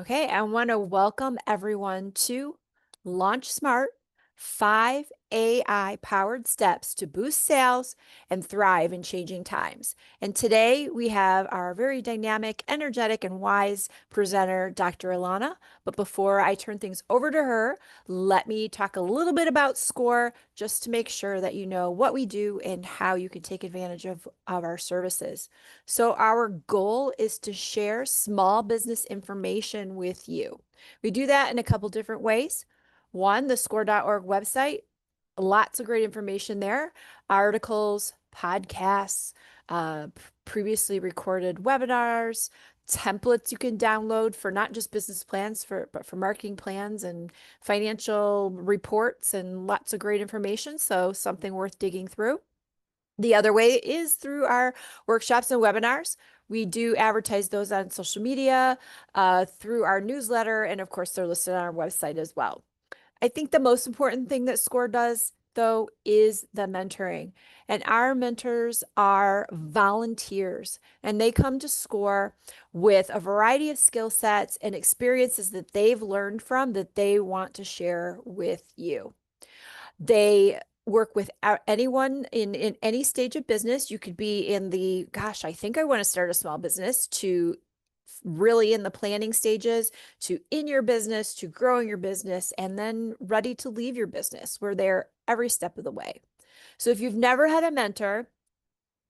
Okay, I want to welcome everyone to Launch Smart 5 AI powered steps to boost sales and thrive in changing times. And today we have our very dynamic, energetic, and wise presenter, Dr. Allana. But before I turn things over to her, let me talk a little bit about SCORE just to make sure that you know what we do and how you can take advantage of our services. So, our goal is to share small business information with you. We do that in a couple different ways. One, the score.org website, lots of great information there, articles, podcasts, previously recorded webinars, templates you can download for not just business plans but for marketing plans and financial reports and lots of great information. So something worth digging through. The other way is through our workshops and webinars. We do advertise those on social media, through our newsletter, and of course, they're listed on our website as well. I think the most important thing that SCORE does, though, is the mentoring. And our mentors are volunteers, and they come to SCORE with a variety of skill sets and experiences that they've learned from that they want to share with you. They work with anyone in any stage of business. You could be in the, gosh, I think I want to start a small business, to really in the planning stages, to in your business, to growing your business, and then ready to leave your business. We're there every step of the way. So if you've never had a mentor,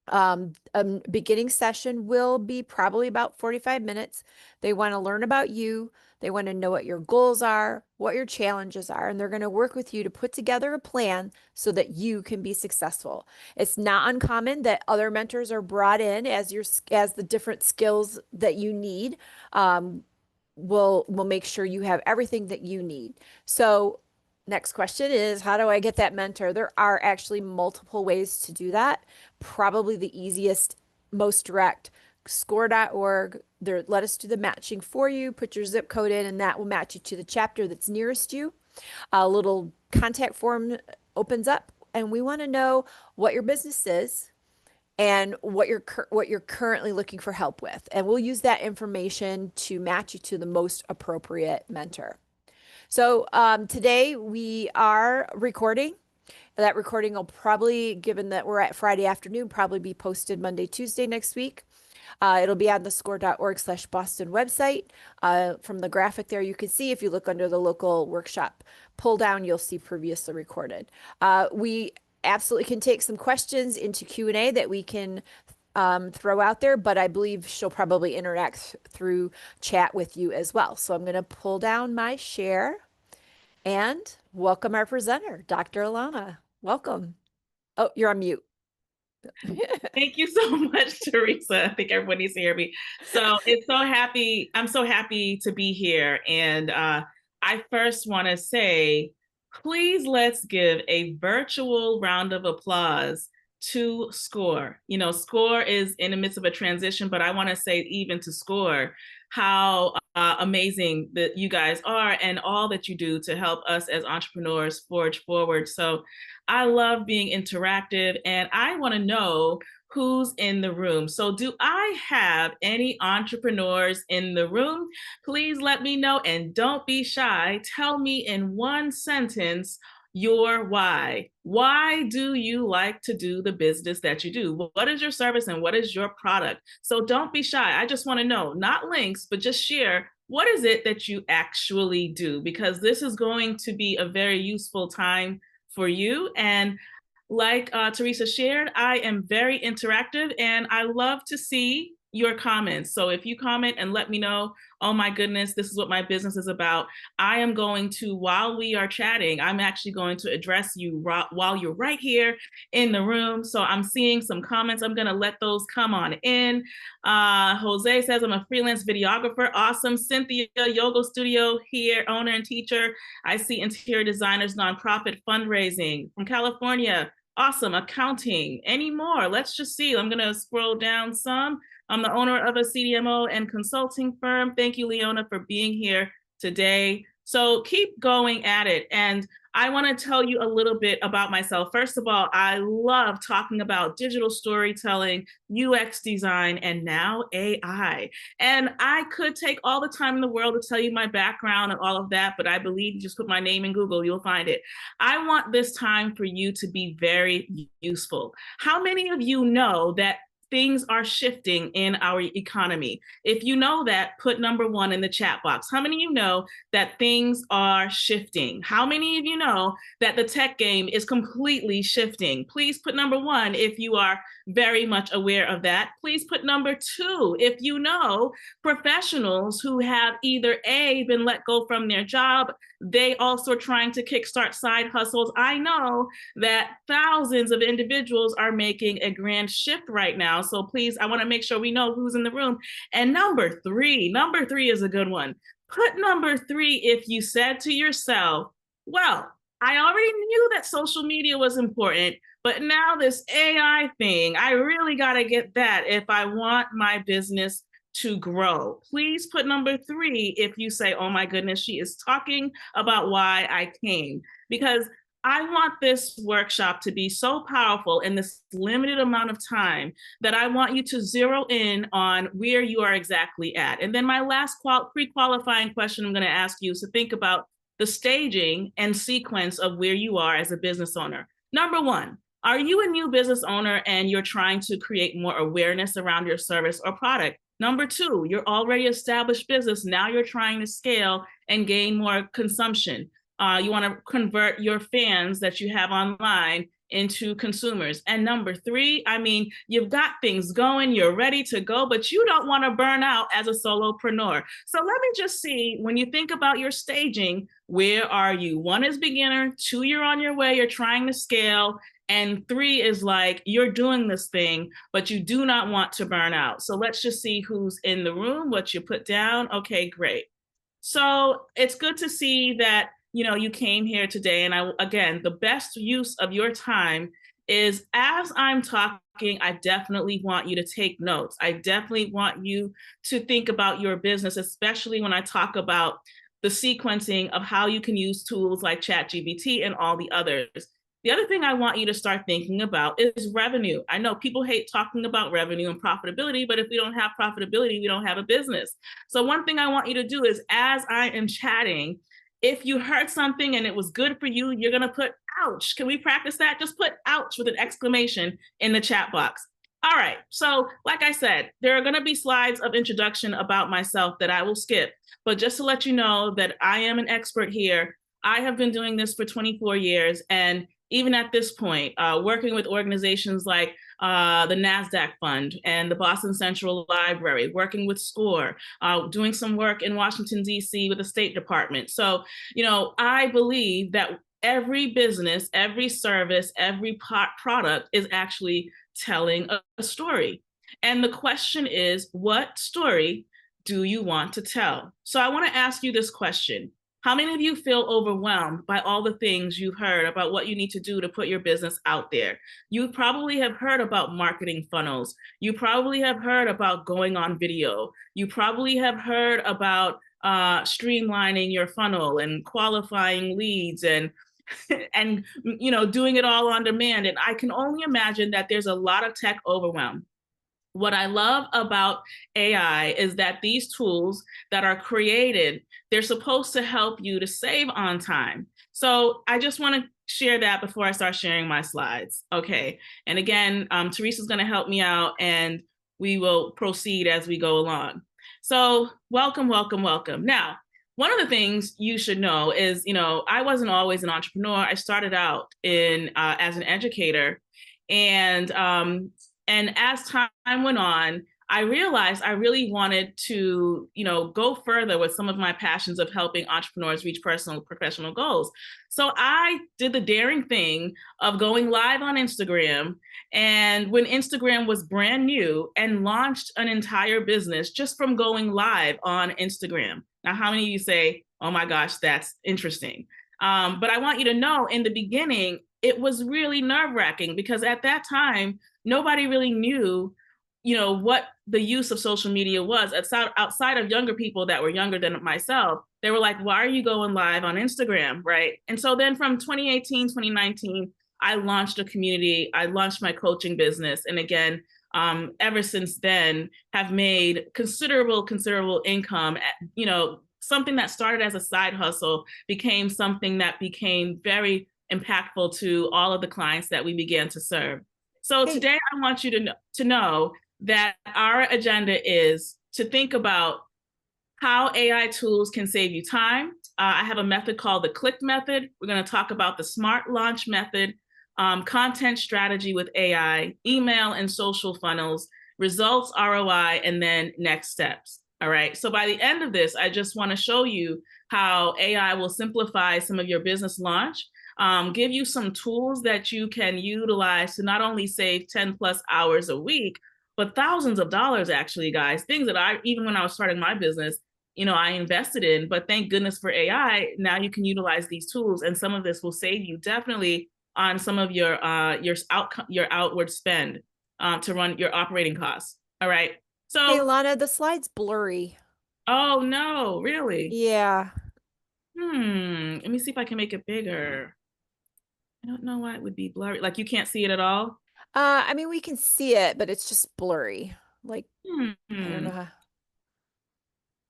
a beginning session will be probably about 45 minutes. They want to learn about you. They want to know what your goals are, what your challenges are, and they're going to work with you to put together a plan so that you can be successful. It's not uncommon that other mentors are brought in as the different skills that you need. We'll make sure you have everything that you need. So next question is, how do I get that mentor? There are actually multiple ways to do that. Probably the easiest, most direct, score.org. There, let us do the matching for you. Put your zip code in, and that will match you to the chapter that's nearest you. A little contact form opens up, and we want to know what your business is and what you're currently looking for help with. And we'll use that information to match you to the most appropriate mentor. So today we are recording. That recording will probably, given that we're at Friday afternoon, probably be posted Monday, Tuesday next week. It'll be on the score.org/Boston website. From the graphic there, you can see if you look under the local workshop pull down, you'll see previously recorded. We absolutely can take some questions into Q&A that we can throw out there, but I believe she'll probably interact through chat with you as well. So I'm going to pull down my share and welcome our presenter, Dr. Allana. Welcome. Oh, you're on mute. Thank you so much, Teresa. I think everyone needs to hear me. So it's so happy. I'm so happy to be here. And I first want to say, please let's give a virtual round of applause to SCORE. You know, SCORE is in the midst of a transition, but I want to say even to SCORE how amazing that you guys are and all that you do to help us as entrepreneurs forge forward. So I love being interactive, and I want to know who's in the room. So, do I have any entrepreneurs in the room? Please let me know, and don't be shy. Tell me in one sentence your why. Why do you like to do the business that you do? What is your service and what is your product? So, don't be shy. I just want to know, not links, but just share. What is it that you actually do? Because this is going to be a very useful time for you. And like Teresa shared, I am very interactive and I love to see your comments. So if you comment and let me know, oh my goodness, this is what my business is about, I am going to, while we are chatting, I'm actually going to address you while you're right here in the room. So I'm seeing some comments. I'm going to let those come on in. Jose says, I'm a freelance videographer. Awesome. Cynthia, yoga studio here, owner and teacher. I see interior designers, nonprofit fundraising from California. Awesome. Accounting. Any more? Let's just see. I'm going to scroll down some. I'm the owner of a CDMO and consulting firm. Thank you, Leona, for being here today. So keep going at it. And I want to tell you a little bit about myself. First of all, I love talking about digital storytelling, UX design, and now AI. And I could take all the time in the world to tell you my background and all of that, but I believe you just put my name in Google, you'll find it. I want this time for you to be very useful. How many of you know that things are shifting in our economy? If you know that, put number one in the chat box. How many of you know that things are shifting? How many of you know that the tech game is completely shifting? Please put number one if you are very much aware of that. Please put number two if you know professionals who have either A, been let go from their job, they also trying to kickstart side hustles. I know that thousands of individuals are making a grand shift right now. So please, I want to make sure we know who's in the room. And number three is a good one. Put number three if you said to yourself, well, I already knew that social media was important, but now this AI thing, I really got to get that if I want my business to grow. Please put number three if you say, oh my goodness, she is talking about why I came. Because I want this workshop to be so powerful in this limited amount of time that I want you to zero in on where you are exactly at. And then my last pre-qualifying question I'm going to ask you is to think about the staging and sequence of where you are as a business owner. Number one, are you a new business owner and you're trying to create more awareness around your service or product? Number two, you're already established business. Now you're trying to scale and gain more consumption. You want to convert your fans that you have online into consumers. And number three, I mean, you've got things going, you're ready to go, but you don't want to burn out as a solopreneur. So let me just see, when you think about your staging, where are you? One is beginner, two, you're on your way, you're trying to scale, and three is like, you're doing this thing, but you do not want to burn out. So let's just see who's in the room, what you put down. Okay, great. So it's good to see that, you know, you came here today. And again, the best use of your time is as I'm talking, I definitely want you to take notes. I definitely want you to think about your business, especially when I talk about the sequencing of how you can use tools like ChatGPT and all the others. The other thing I want you to start thinking about is revenue. I know people hate talking about revenue and profitability, but if we don't have profitability, we don't have a business. So one thing I want you to do is, as I am chatting, if you heard something and it was good for you, you're going to put ouch. Can we practice that? Just put ouch with an exclamation in the chat box. All right. So like I said, there are going to be slides of introduction about myself that I will skip. But just to let you know that I am an expert here. I have been doing this for 24 years. And even at this point, working with organizations like the NASDAQ Fund and the Boston Central Library, working with SCORE, doing some work in Washington, D.C. with the State Department. So, you know, I believe that every business, every service, every product is actually telling a story. And the question is, what story do you want to tell? So I want to ask you this question. How many of you feel overwhelmed by all the things you've heard about what you need to do to put your business out there? You probably have heard about marketing funnels. You probably have heard about going on video. You probably have heard about streamlining your funnel and qualifying leads and and you know, doing it all on demand. And I can only imagine that there's a lot of tech overwhelm. What I love about AI is that these tools that are created, they're supposed to help you to save on time. So I just want to share that before I start sharing my slides. Okay. And again, Teresa's going to help me out and we will proceed as we go along. So welcome, welcome, welcome. Now, one of the things you should know is, you know, I wasn't always an entrepreneur. I started out in as an educator, and as time went on, I realized I really wanted to, you know, go further with some of my passions of helping entrepreneurs reach personal and professional goals. So I did the daring thing of going live on Instagram. And when Instagram was brand new, and launched an entire business just from going live on Instagram. Now, how many of you say, oh my gosh, that's interesting? But I want you to know, in the beginning, it was really nerve-wracking because at that time, nobody really knew what the use of social media was outside of younger people that were younger than myself. They were like, why are you going live on Instagram? Right. And so then from 2018, 2019, I launched a community. I launched my coaching business. And again, ever since then have made considerable income something that started as a side hustle became something that became very impactful to all of the clients that we began to serve. So Hey, today I want you to know that our agenda is to think about how AI tools can save you time. I have a method called the click method. We're going to talk about the smart launch method, content strategy with AI, email and social funnels, results, ROI, and then next steps. All right. So by the end of this, I just want to show you how AI will simplify some of your business launch, give you some tools that you can utilize to not only save 10 plus hours a week, but thousands of dollars, actually, guys, things that even when I was starting my business, I invested in, but thank goodness for AI, now you can utilize these tools, and some of this will save you definitely on some of your outward spend to run your operating costs. All right. hey, So, Alana, the slide's blurry. oh no, really? Yeah. Let me see if I can make it bigger. I don't know why it would be blurry. Like you can't see it at all. I mean, we can see it, but it's just blurry. Like, I don't know Hmm. how.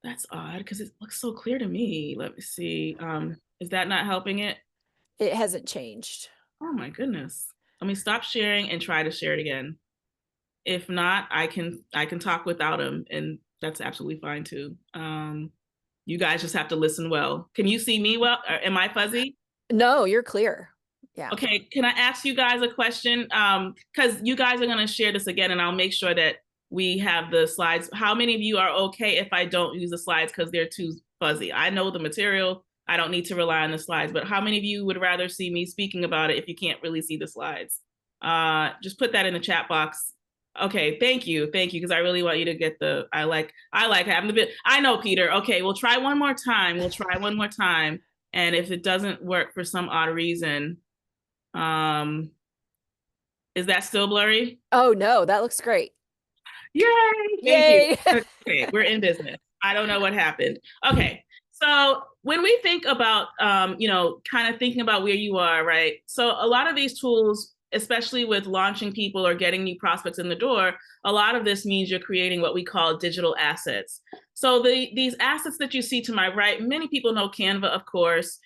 That's odd because it looks so clear to me. Let me see. Is that not helping it? It hasn't changed. Oh my goodness. Let me stop sharing and try to share it again. If not, I can talk without him, and that's absolutely fine too. You guys just have to listen well. Can you see me well? Or am I fuzzy? No, you're clear. Yeah. Okay, can I ask you guys a question? Because you guys are going to share this again, and I'll make sure that we have the slides. How many of you are okay if I don't use the slides because they're too fuzzy? I know the material. I don't need to rely on the slides, but how many of you would rather see me speaking about it if you can't really see the slides? Just put that in the chat box. Okay, thank you, because I really want you to get the. I like having the bit. I know, Peter. Okay, we'll try one more time. And if it doesn't work for some odd reason, um, is that still blurry? Oh, no, that looks great. Yay! Thank you. Yay. Okay, we're in business. I don't know what happened. Okay, so when we think about, kind of thinking about where you are, right? So a lot of these tools, especially with launching people or getting new prospects in the door, a lot of this means you're creating what we call digital assets. So these assets that you see to my right, many people know Canva, of course.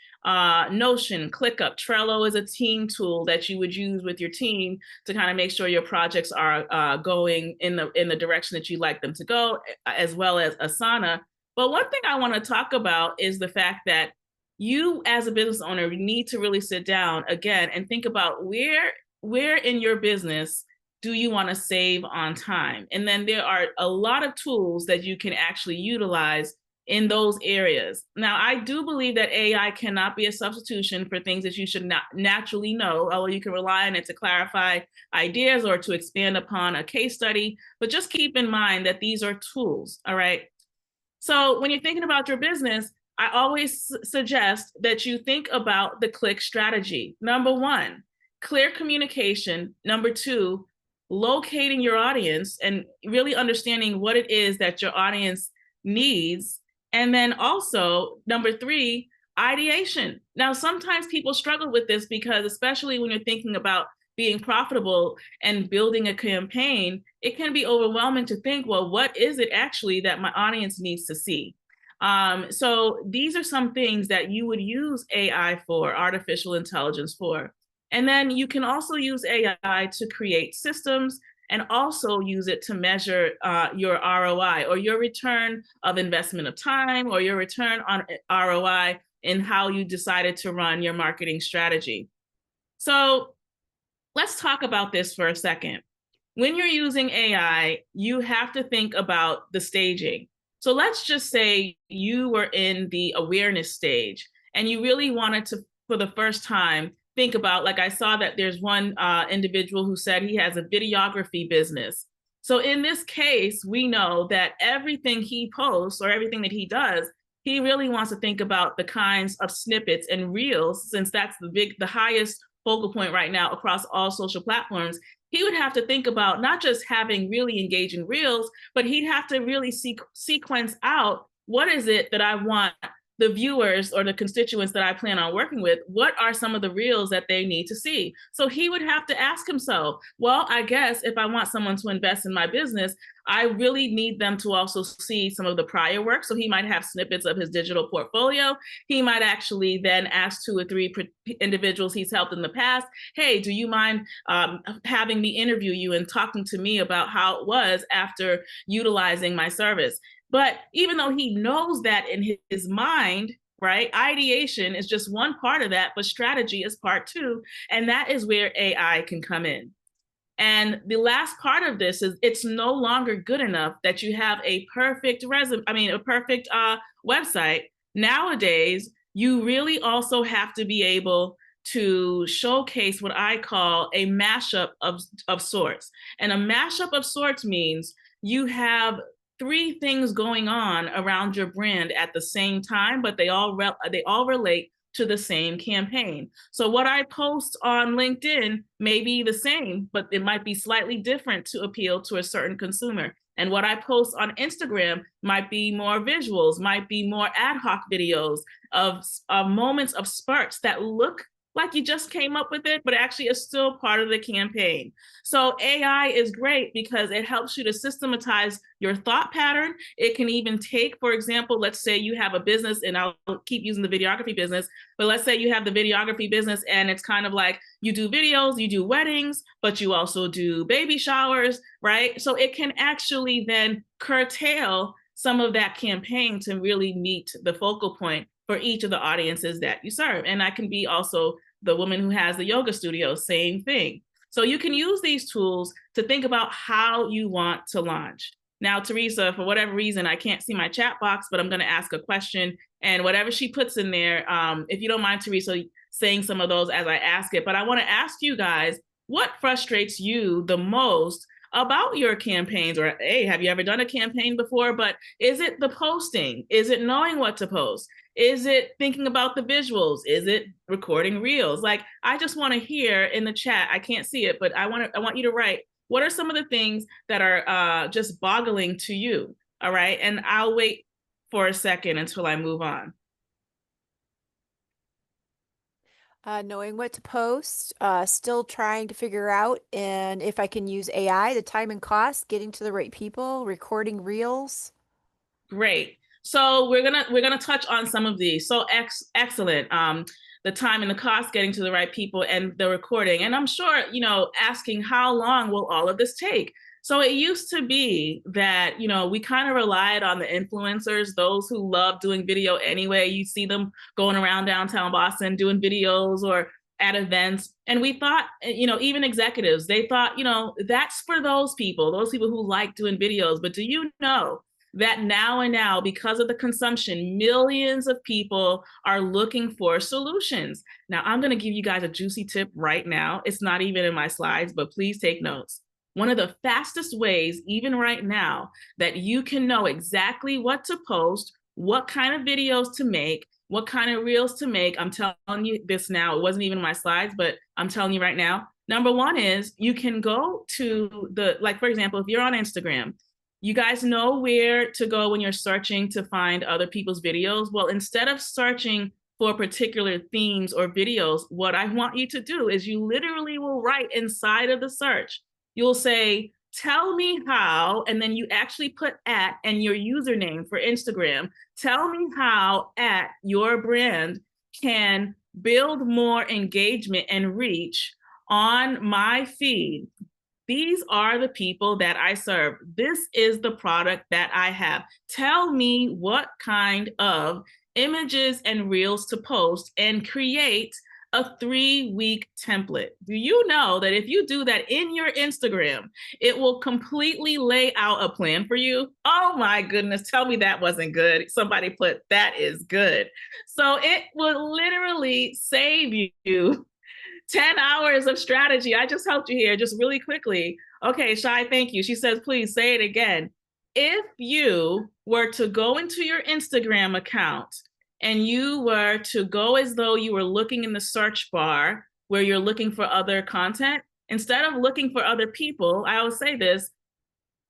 Notion, ClickUp, Trello is a team tool that you would use with your team to kind of make sure your projects are going in the direction that you like them to go, as well as Asana. But one thing I want to talk about is the fact that you, as a business owner, need to really sit down again and think about where in your business do you want to save on time? And then there are a lot of tools that you can actually utilize in those areas. Now, I do believe that AI cannot be a substitution for things that you should not naturally know, although you can rely on it to clarify ideas or to expand upon a case study. But just keep in mind that these are tools, all right? So when you're thinking about your business, I always suggest that you think about the click strategy. Number one, clear communication. Number two, locating your audience and really understanding what it is that your audience needs. And then also, number three, ideation. Now, sometimes people struggle with this because, especially when you're thinking about being profitable and building a campaign, it can be overwhelming to think, well, what is it actually that my audience needs to see? So these are some things that you would use AI for, artificial intelligence for. And then you can also use AI to create systems and also use it to measure your ROI or your return of investment of time or your return on ROI in how you decided to run your marketing strategy. So let's talk about this for a second. When you're using AI, you have to think about the staging. So let's just say you were in the awareness stage and you really wanted to, for the first time, think about, like I saw that there's one individual who said he has a videography business. So in this case, we know that everything he posts or everything that he does, he really wants to think about the kinds of snippets and reels, since that's the highest focal point right now across all social platforms, he would have to think about not just having really engaging reels, but he'd have to really sequence out what is it that I want the viewers or the constituents that I plan on working with, what are some of the reels that they need to see? So he would have to ask himself, well, I guess if I want someone to invest in my business, I really need them to also see some of the prior work. So he might have snippets of his digital portfolio. He might actually then ask 2 or 3 individuals he's helped in the past, hey, do you mind having me interview you and talking to me about how it was after utilizing my service? But even though he knows that in his mind, right, ideation is just one part of that, but strategy is part 2. And that is where AI can come in. And the last part of this is it's no longer good enough that you have a perfect a perfect website. Nowadays, you really also have to be able to showcase what I call a mashup of sorts. And a mashup of sorts means you have 3 things going on around your brand at the same time, but they all relate to the same campaign. So what I post on LinkedIn may be the same, but it might be slightly different to appeal to a certain consumer. And what I post on Instagram might be more visuals, might be more ad hoc videos of moments of spurts that look like you just came up with it, but actually is still part of the campaign. So AI is great because it helps you to systematize your thought pattern. It can even take, for example, let's say you have a business, and I'll keep using the videography business, but let's say you have the videography business and it's kind of like you do videos, you do weddings, but you also do baby showers, right? So it can actually then curtail some of that campaign to really meet the focal point for each of the audiences that you serve. And that can be also the woman who has the yoga studio, same thing. So you can use these tools to think about how you want to launch. Now, Teresa, for whatever reason, I can't see my chat box, but I'm going to ask a question, and whatever she puts in there, if you don't mind, Teresa, saying some of those as I ask it. But I want to ask you guys, what frustrates you the most about your campaigns? Or, hey, have you ever done a campaign before? But is it the posting? Is it knowing what to post? Is it thinking about the visuals? Is it recording reels? Like, I just want to hear in the chat. I can't see it, but I want you to write, what are some of the things that are just boggling to you? All right. And I'll wait for a second until I move on. Knowing what to post, still trying to figure out, and if I can use AI, the time and cost, getting to the right people, recording reels. Great. So we're gonna touch on some of these. So excellent. The time and the cost, getting to the right people, and the recording. And I'm sure, asking how long will all of this take? So it used to be that, we kind of relied on the influencers, those who love doing video anyway. You see them going around downtown Boston doing videos or at events. And we thought, even executives, they thought, that's for those people who like doing videos. But do you know that now, because of the consumption, millions of people are looking for solutions? Now, I'm going to give you guys a juicy tip right now. It's not even in my slides, but please take notes. One of the fastest ways, even right now, that you can know exactly what to post, what kind of videos to make, what kind of reels to make. I'm telling you this now. It wasn't even in my slides, but I'm telling you right now. Number one is you can go to for example, if you're on Instagram, you guys know where to go when you're searching to find other people's videos. Well, instead of searching for particular themes or videos, what I want you to do is you literally will write inside of the search. You'll say, tell me how, and then you actually put @ and your username for Instagram. Tell me how your brand can build more engagement and reach on my feed. These are the people that I serve. This is the product that I have. Tell me what kind of images and reels to post, and create a 3-week template. Do you know that if you do that in your Instagram, it will completely lay out a plan for you? Oh my goodness, tell me that wasn't good. Somebody put, that is good. So it will literally save you 10 hours of strategy. I just helped you here just really quickly. Okay, Shai, thank you. She says, please say it again. If you were to go into your Instagram account and you were to go as though you were looking in the search bar where you're looking for other content, instead of looking for other people, I always say this,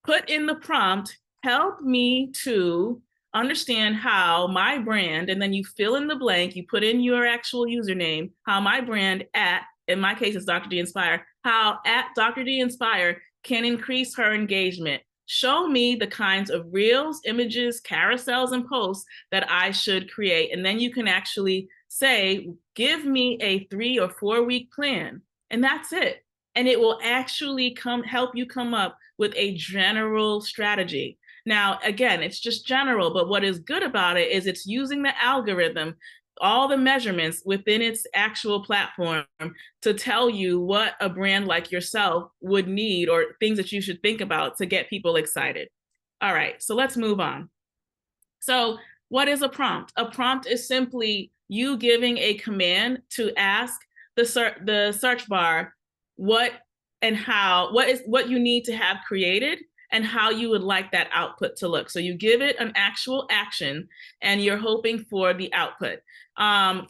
put in the prompt, help me to understand how my brand, and then you fill in the blank, you put in your actual username, how my brand at, in my case, it's Dr. D Inspire, how at Dr. D Inspire can increase her engagement. Show me the kinds of reels, images, carousels, and posts that I should create. And then you can actually say, give me a 3 or 4 week plan. And that's it. And it will actually help you come up with a general strategy. Now, again, it's just general, but what is good about it is it's using the algorithm, all the measurements within its actual platform to tell you what a brand like yourself would need or things that you should think about to get people excited. All right, so let's move on. So what is a prompt? A prompt is simply you giving a command to ask the search bar what you need to have created and how you would like that output to look. So you give it an actual action and you're hoping for the output.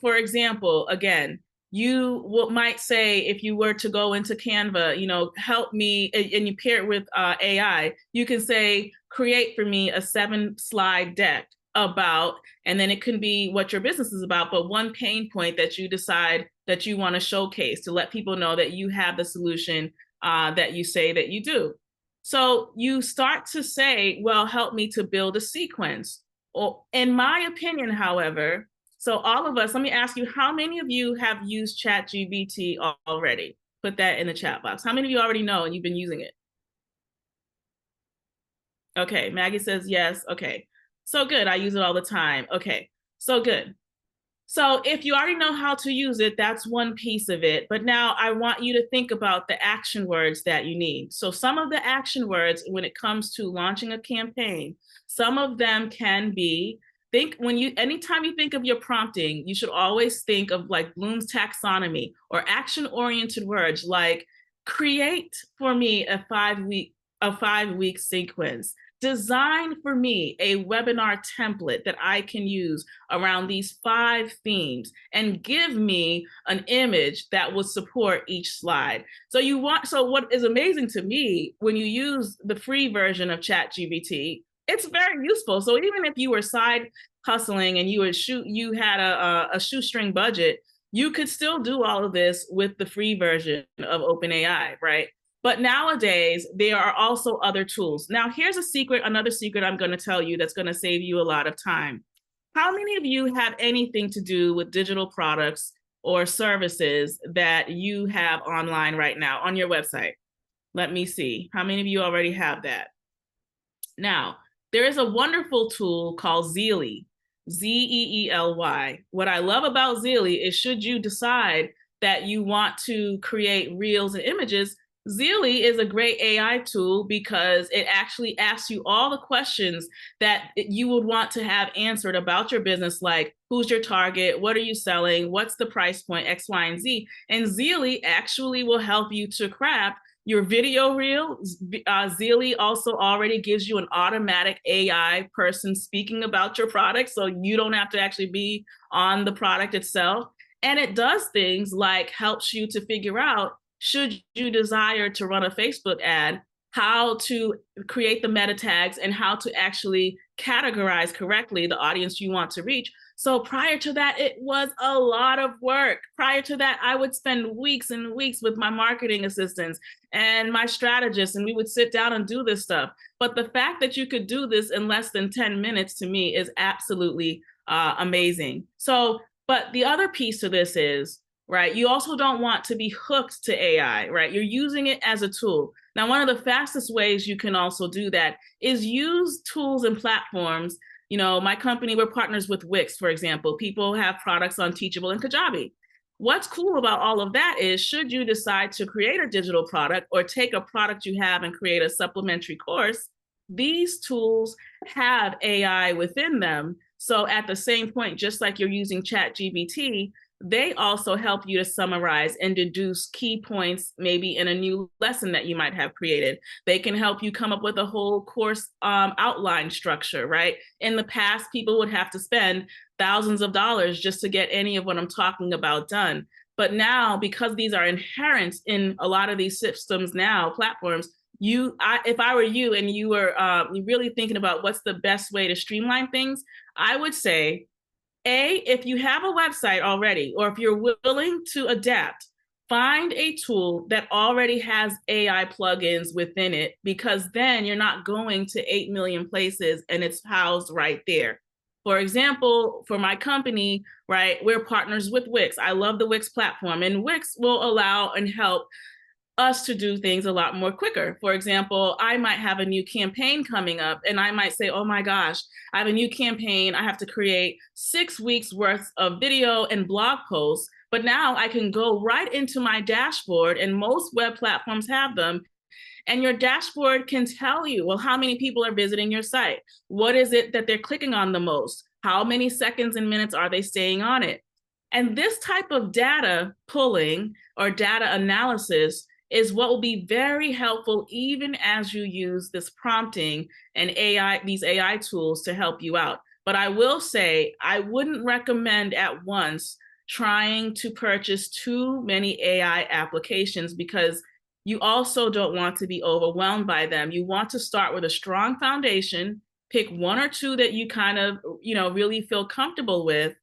For example, again, you might say, if you were to go into Canva, help me, and you pair it with AI, you can say, create for me a 7-slide deck about, and then it can be what your business is about, but one pain point that you decide that you want to showcase to let people know that you have the solution that you say that you do. So you start to say, well, help me to build a sequence. Or in my opinion, however, so all of us, let me ask you, how many of you have used ChatGPT already? Put that in the chat box. How many of you already know and you've been using it? Okay, Maggie says yes. Okay, so good. I use it all the time. Okay, so good. So if you already know how to use it, that's one piece of it. But now I want you to think about the action words that you need. So some of the action words when it comes to launching a campaign, some of them can be, anytime you think of your prompting, you should always think of like Bloom's taxonomy or action-oriented words like create for me a 5-week sequence. Design for me a webinar template that I can use around these 5 themes and give me an image that will support each slide. So what is amazing to me when you use the free version of ChatGPT, it's very useful. So even if you were side hustling and you had a shoestring budget, you could still do all of this with the free version of OpenAI, right? But nowadays, there are also other tools. Now, here's another secret I'm going to tell you that's going to save you a lot of time. How many of you have anything to do with digital products or services that you have online right now on your website? Let me see. How many of you already have that? Now, there is a wonderful tool called Zeely, Zeely. What I love about Zeely is should you decide that you want to create reels and images, Zeely is a great AI tool because it actually asks you all the questions that you would want to have answered about your business, like who's your target, what are you selling, what's the price point, X, Y, and Z. And Zeely actually will help you to craft your video reel. Zeely also already gives you an automatic AI person speaking about your product, so you don't have to actually be on the product itself. And it does things like helps you to figure out, should you desire to run a Facebook ad, how to create the meta tags and how to actually categorize correctly the audience you want to reach. So prior to that, it was a lot of work. Prior to that, I would spend weeks and weeks with my marketing assistants and my strategists, and we would sit down and do this stuff. But the fact that you could do this in less than 10 minutes to me is absolutely amazing. So, but the other piece to this is, right, you also don't want to be hooked to AI, right? You're using it as a tool. Now, one of the fastest ways you can also do that is use tools and platforms. My company, we're partners with Wix, for example. People have products on Teachable and Kajabi. What's cool about all of that is, should you decide to create a digital product or take a product you have and create a supplementary course, these tools have AI within them. So at the same point, just like you're using ChatGPT, they also help you to summarize and deduce key points, maybe in a new lesson that you might have created. They can help you come up with a whole course outline structure, right? In the past, people would have to spend thousands of dollars just to get any of what I'm talking about done. But now, because these are inherent in a lot of these systems now, platforms, if I were you and you were really thinking about what's the best way to streamline things, I would say, if you have a website already, or if you're willing to adapt, find a tool that already has AI plugins within it, because then you're not going to 8 million places and it's housed right there. For example, for my company, right, we're partners with Wix. I love the Wix platform, and Wix will allow and help us to do things a lot more quicker. For example, I might have a new campaign coming up and I might say, oh my gosh, I have a new campaign. I have to create 6 weeks worth of video and blog posts. But now I can go right into my dashboard, and most web platforms have them. And your dashboard can tell you, well, how many people are visiting your site? What is it that they're clicking on the most? How many seconds and minutes are they staying on it? And this type of data pulling or data analysis is what will be very helpful even as you use this prompting and these AI tools to help you out. But I will say, I wouldn't recommend at once trying to purchase too many AI applications, because you also don't want to be overwhelmed by them. You want to start with a strong foundation, pick 1 or 2 that you kind of, really feel comfortable with.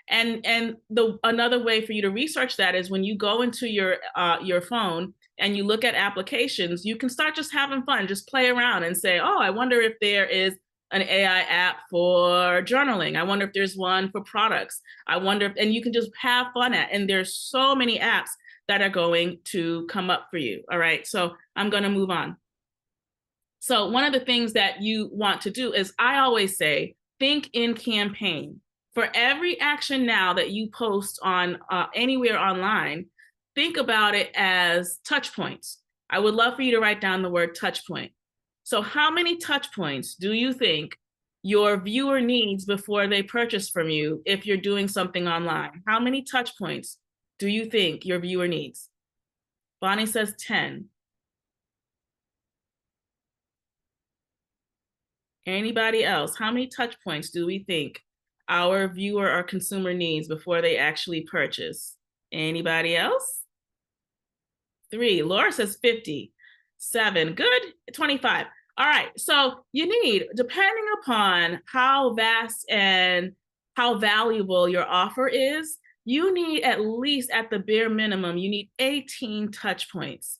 And another way for you to research that is when you go into your phone and you look at applications, you can start just having fun, just play around and say, oh, I wonder if there is an AI app for journaling. I wonder if there's one for products. I wonder if, and you can just have fun and there's so many apps that are going to come up for you. All right, so I'm going to move on. So one of the things that you want to do is, I always say, think in campaign. For every action now that you post on anywhere online, think about it as touch points. I would love for you to write down the word touch point. So how many touch points do you think your viewer needs before they purchase from you if you're doing something online? How many touch points do you think your viewer needs? Bonnie says 10. Anybody else? How many touch points do we think our viewer or consumer needs before they actually purchase? Anybody else? 3. Laura says 50. 7. Good. 25. All right. So you need, depending upon how vast and how valuable your offer is, you need at least, at the bare minimum, you need 18 touch points.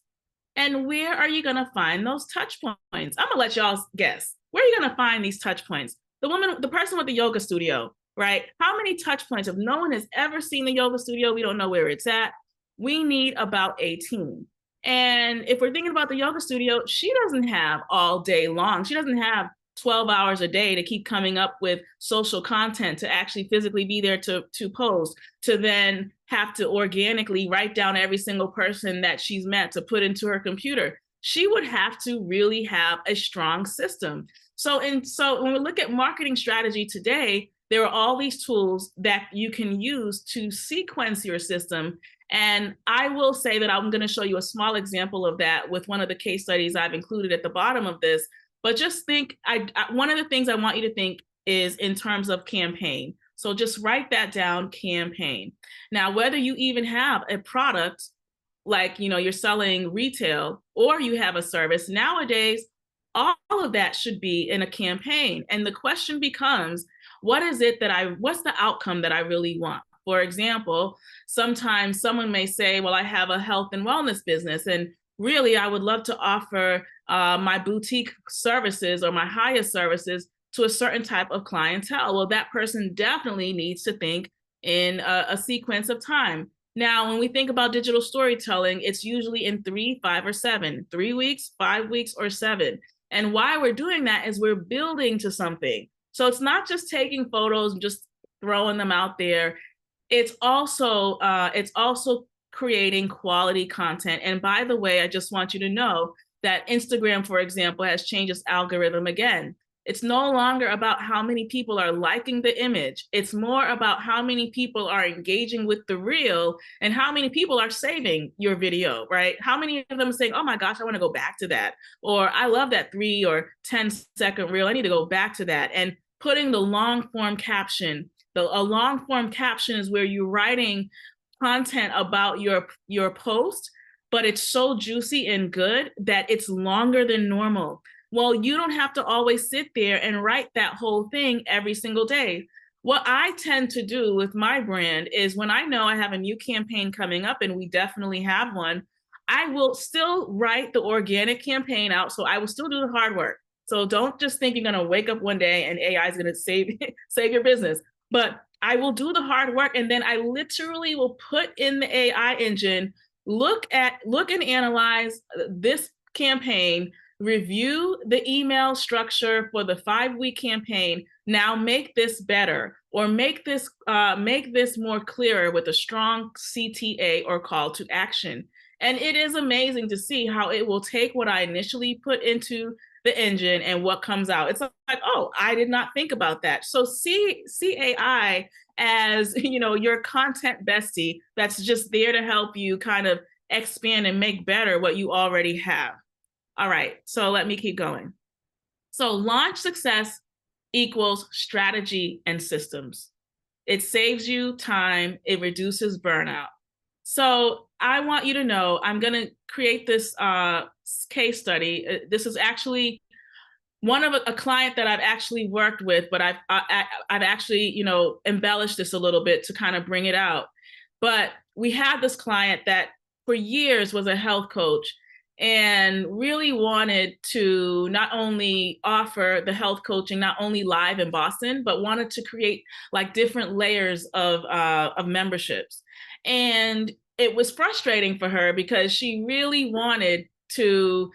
And where are you going to find those touch points? I'm going to let y'all guess. Where are you going to find these touch points? The person with the yoga studio, right? How many touch points? If no one has ever seen the yoga studio, we don't know where it's at. We need about 18. And if we're thinking about the yoga studio, she doesn't have all day long. She doesn't have 12 hours a day to keep coming up with social content, to actually physically be there to post, to then have to organically write down every single person that she's met to put into her computer. She would have to really have a strong system. So when we look at marketing strategy today, there are all these tools that you can use to sequence your system. And I will say that I'm going to show you a small example of that with one of the case studies I've included at the bottom of this. But just think, one of the things I want you to think is in terms of campaign. So just write that down, campaign. Now, whether you even have a product, like, you're selling retail, or you have a service, nowadays, all of that should be in a campaign. And the question becomes, what's the outcome that I really want? For example, sometimes someone may say, well, I have a health and wellness business, and really, I would love to offer my boutique services or my highest services to a certain type of clientele. Well, that person definitely needs to think in a sequence of time. Now, when we think about digital storytelling, it's usually in 3, 5, or 7, 3 weeks, 5 weeks, or 7. And why we're doing that is we're building to something. So it's not just taking photos and just throwing them out there. It's also creating quality content. And by the way, I just want you to know that Instagram, for example, has changed its algorithm again. It's no longer about how many people are liking the image. It's more about how many people are engaging with the reel and how many people are saving your video, right? How many of them are saying, oh my gosh, I want to go back to that. Or I love that 3 or 10-second reel. I need to go back to that. And putting the long form caption. A long form caption is where you're writing content about your post, but it's so juicy and good that it's longer than normal. Well, you don't have to always sit there and write that whole thing every single day. What I tend to do with my brand is when I know I have a new campaign coming up, and we definitely have one, I will still write the organic campaign out. So I will still do the hard work. So don't just think you're going to wake up one day and AI is going to save your business. But I will do the hard work, and then I literally will put in the AI engine, look and analyze this campaign, review the email structure for the 5-week campaign. Now make this better, or make this more clearer with a strong CTA or call to action. And it is amazing to see how it will take what I initially put into the engine and what comes out. It's like, oh, I did not think about that. So see AI as, your content bestie that's just there to help you kind of expand and make better what you already have. All right, so let me keep going. So launch success equals strategy and systems. It saves you time, it reduces burnout. So I want you to know, I'm going to create this case study. This is actually one of a client that I've actually worked with, but I've actually, embellished this a little bit to kind of bring it out. But we had this client that for years was a health coach and really wanted to not only offer the health coaching, not only live in Boston, but wanted to create like different layers of memberships. And it was frustrating for her because she really wanted to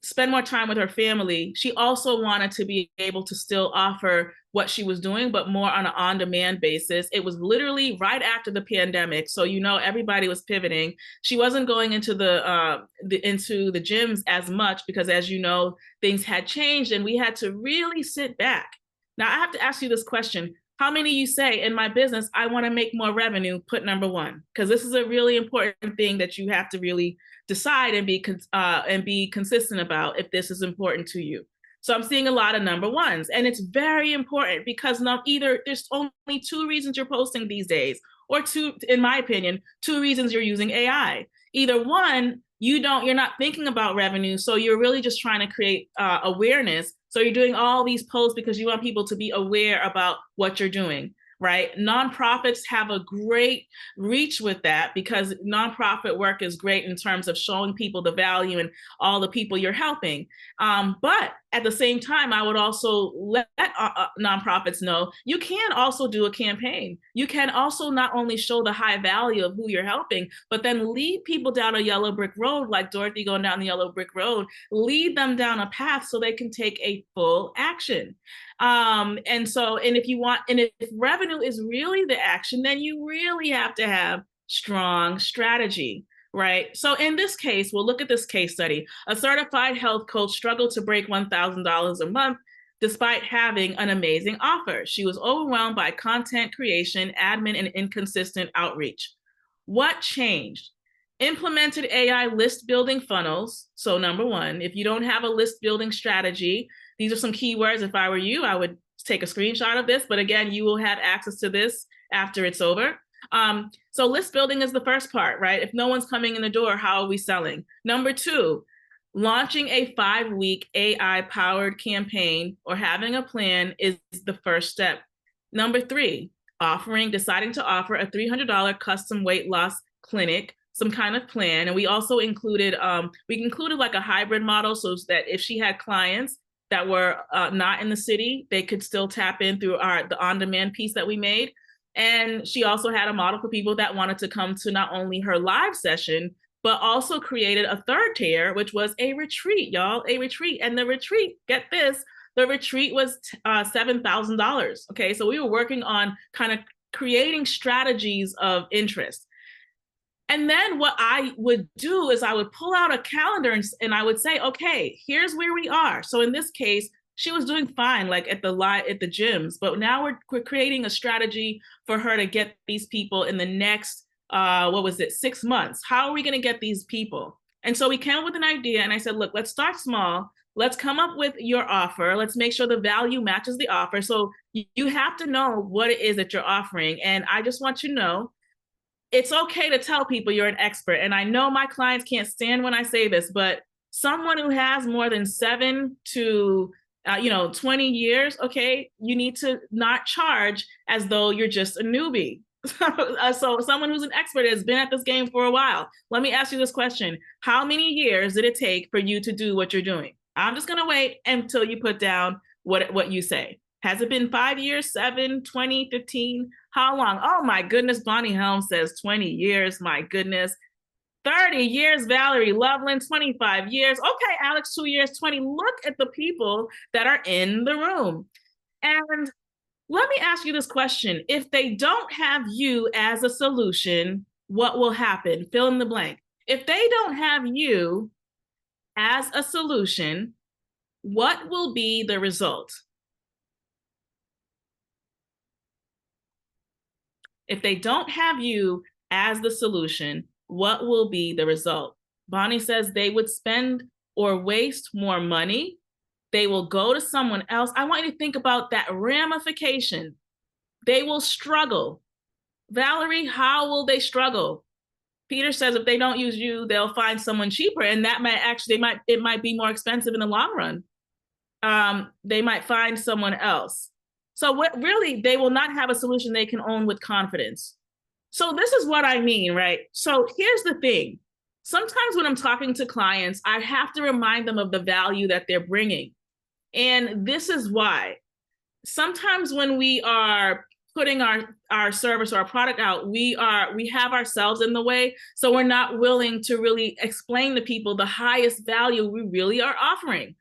spend more time with her family. She also wanted to be able to still offer what she was doing, but more on an on-demand basis. It was literally right after the pandemic, so everybody was pivoting. She wasn't going into the gyms as much because, as you know, things had changed, and we had to really sit back. Now, I have to ask you this question. How many of you say, in my business, I want to make more revenue, put number one? Because this is a really important thing that you have to really decide and be consistent about if this is important to you. So I'm seeing a lot of number ones, and it's very important because either there's only 2 reasons you're posting these days, or 2, in my opinion, 2 reasons you're using AI. Either one, you're not thinking about revenue, so you're really just trying to create awareness. So you're doing all these posts because you want people to be aware about what you're doing, right? Nonprofits have a great reach with that because nonprofit work is great in terms of showing people the value and all the people you're helping. But at the same time, I would also let nonprofits know you can also do a campaign. You can also not only show the high value of who you're helping, but then lead people down a yellow brick road, like Dorothy going down the yellow brick road, lead them down a path so they can take a full action. And if revenue is really the action, then you really have to have strong strategy. Right. So in this case, we'll look at this case study. A certified health coach struggled to break $1,000 a month despite having an amazing offer. She was overwhelmed by content creation, admin, and inconsistent outreach. What changed? Implemented AI list building funnels. So number one, if you don't have a list building strategy, these are some keywords. If I were you, I would take a screenshot of this. But again, you will have access to this after it's over. So list building is the first part, right? If no one's coming in the door, how are we selling? Number 2, launching a 5-week AI powered campaign or having a plan is the first step. Number 3, deciding to offer a $300 custom weight loss clinic, some kind of plan. And we also included like a hybrid model so that if she had clients that were not in the city, they could still tap in through the on-demand piece that we made. And she also had a model for people that wanted to come to not only her live session, but also created a third tier, which was a retreat, y'all, a retreat. And the retreat, get this, the retreat was $7,000. Okay, so we were working on kind of creating strategies of interest. And then what I would do is I would pull out a calendar and I would say, okay, here's where we are. So in this case, she was doing fine, like at the gyms, but now we're creating a strategy for her to get these people in the next, 6 months. How are we going to get these people? And so we came up with an idea, and I said, look, let's start small. Let's come up with your offer. Let's make sure the value matches the offer. So you have to know what it is that you're offering. And I just want you to know, it's okay to tell people you're an expert. And I know my clients can't stand when I say this, but someone who has more than 7 to 20 years, okay, you need to not charge as though you're just a newbie. So someone who's an expert has been at this game for a while. Let me ask you this question. How many years did it take for you to do what you're doing? I'm just going to wait until you put down what you say. Has it been 5 years, 7, 20, 15? How long? Oh my goodness, Bonnie Helm says 20 years. My goodness. 30 years, Valerie Loveland, 25 years. Okay, Alex, 2 years, 20. Look at the people that are in the room. And let me ask you this question. If they don't have you as a solution, what will happen? Fill in the blank. If they don't have you as a solution, what will be the result? If they don't have you as the solution, what will be the result? Bonnie says they would spend or waste more money. They will go to someone else. I want you to think about that ramification. They will struggle. Valerie, how will they struggle? Peter says if they don't use you, they'll find someone cheaper, and that might actually it might be more expensive in the long run. They might find someone else. So what really, they will not have a solution they can own with confidence. So this is what I mean, right? So here's the thing. Sometimes when I'm talking to clients, I have to remind them of the value that they're bringing. And this is why. Sometimes when we are putting our service or our product out, we have ourselves in the way. So we're not willing to really explain to people the highest value we really are offering.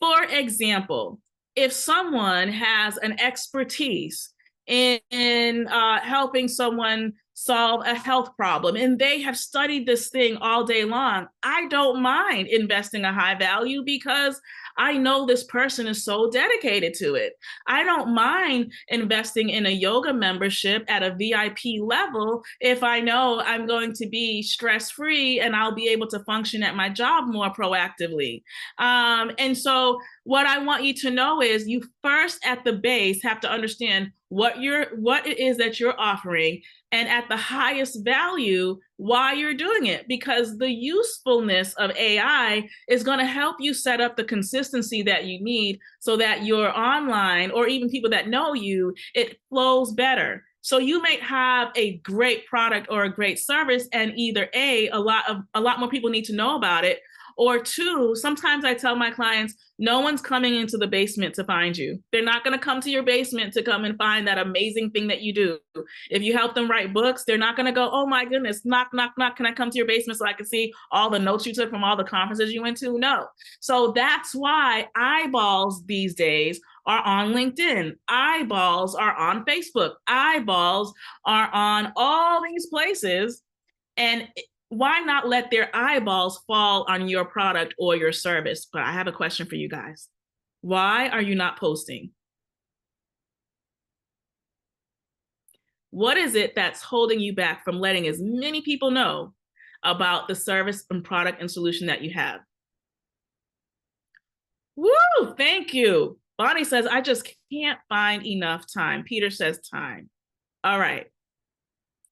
For example, if someone has an expertise in helping someone solve a health problem and they have studied this thing all day long, I don't mind investing a high value because I know this person is so dedicated to it. I don't mind investing in a yoga membership at a VIP level if I know I'm going to be stress-free and I'll be able to function at my job more proactively. And so what I want you to know is you first at the base have to understand what it is that you're offering, and at the highest value, why you're doing it. Because the usefulness of AI is going to help you set up the consistency that you need so that your online, or even people that know you, it flows better. So you may have a great product or a great service, and either a lot more people need to know about it, or two, sometimes I tell my clients, no one's coming into the basement to find you. They're not going to come to your basement to come and find that amazing thing that you do. If you help them write books, they're not going to go, oh my goodness, knock, knock, knock. Can I come to your basement so I can see all the notes you took from all the conferences you went to? No. So that's why eyeballs these days are on LinkedIn. Eyeballs are on Facebook. Eyeballs are on all these places. And why not let their eyeballs fall on your product or your service? But I have a question for you guys. Why are you not posting? What is it that's holding you back from letting as many people know about the service and product and solution that you have? Woo, thank you. Bonnie says, I just can't find enough time. Peter says time. All right.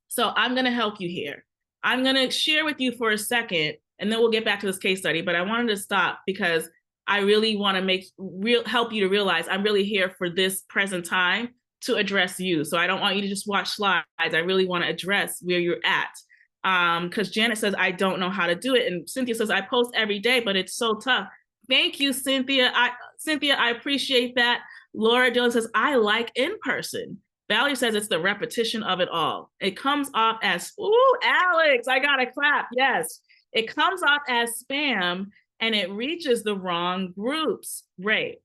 So I'm going to help you here. I'm going to share with you for a second, and then we'll get back to this case study. But I wanted to stop because I really want to help you to realize I'm really here for this present time to address you. So I don't want you to just watch slides. I really want to address where you're at. Because Janet says, I don't know how to do it. And Cynthia says, I post every day, but it's so tough. Thank you, Cynthia. Cynthia, I appreciate that. Laura Dillon says, I like in person. Valerie says it's the repetition of it all. It comes off as, ooh, Alex, I got to clap. Yes. It comes off as spam and it reaches the wrong groups. Great.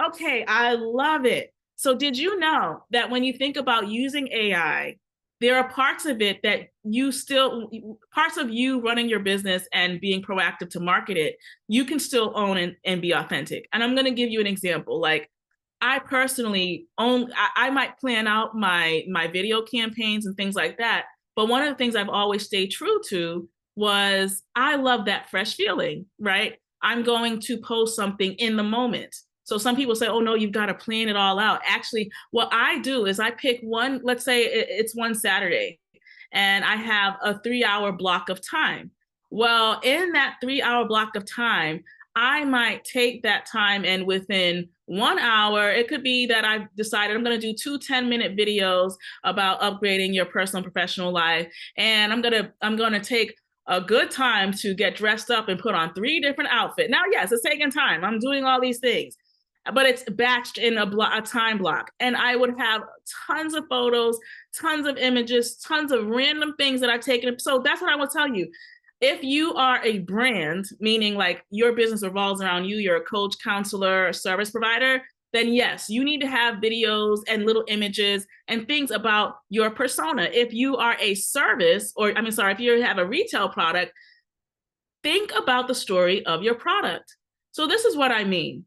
Okay, I love it. So did you know that when you think about using AI, there are parts of it that parts of you running your business and being proactive to market it, you can still own and be authentic. And I'm going to give you an example. Like, I personally I might plan out my video campaigns and things like that. But one of the things I've always stayed true to was I love that fresh feeling, right? I'm going to post something in the moment. So some people say, oh no, you've got to plan it all out. Actually, what I do is I pick one, let's say it's one Saturday, and I have a 3-hour block of time. Well, in that 3-hour block of time, I might take that time, and within 1 hour, it could be that I've decided I'm going to do 2 10-minute videos about upgrading your personal and professional life. And I'm gonna take a good time to get dressed up and put on 3 different outfits. Now, yes, it's taking time. I'm doing all these things, but it's batched in a time block. And I would have tons of photos, tons of images, tons of random things that I've taken. So that's what I will tell you. If you are a brand, meaning like your business revolves around you, you're a coach, counselor, service provider, then yes, you need to have videos and little images and things about your persona. If you are a service, or I mean, sorry, if you have a retail product, think about the story of your product. So this is what I mean.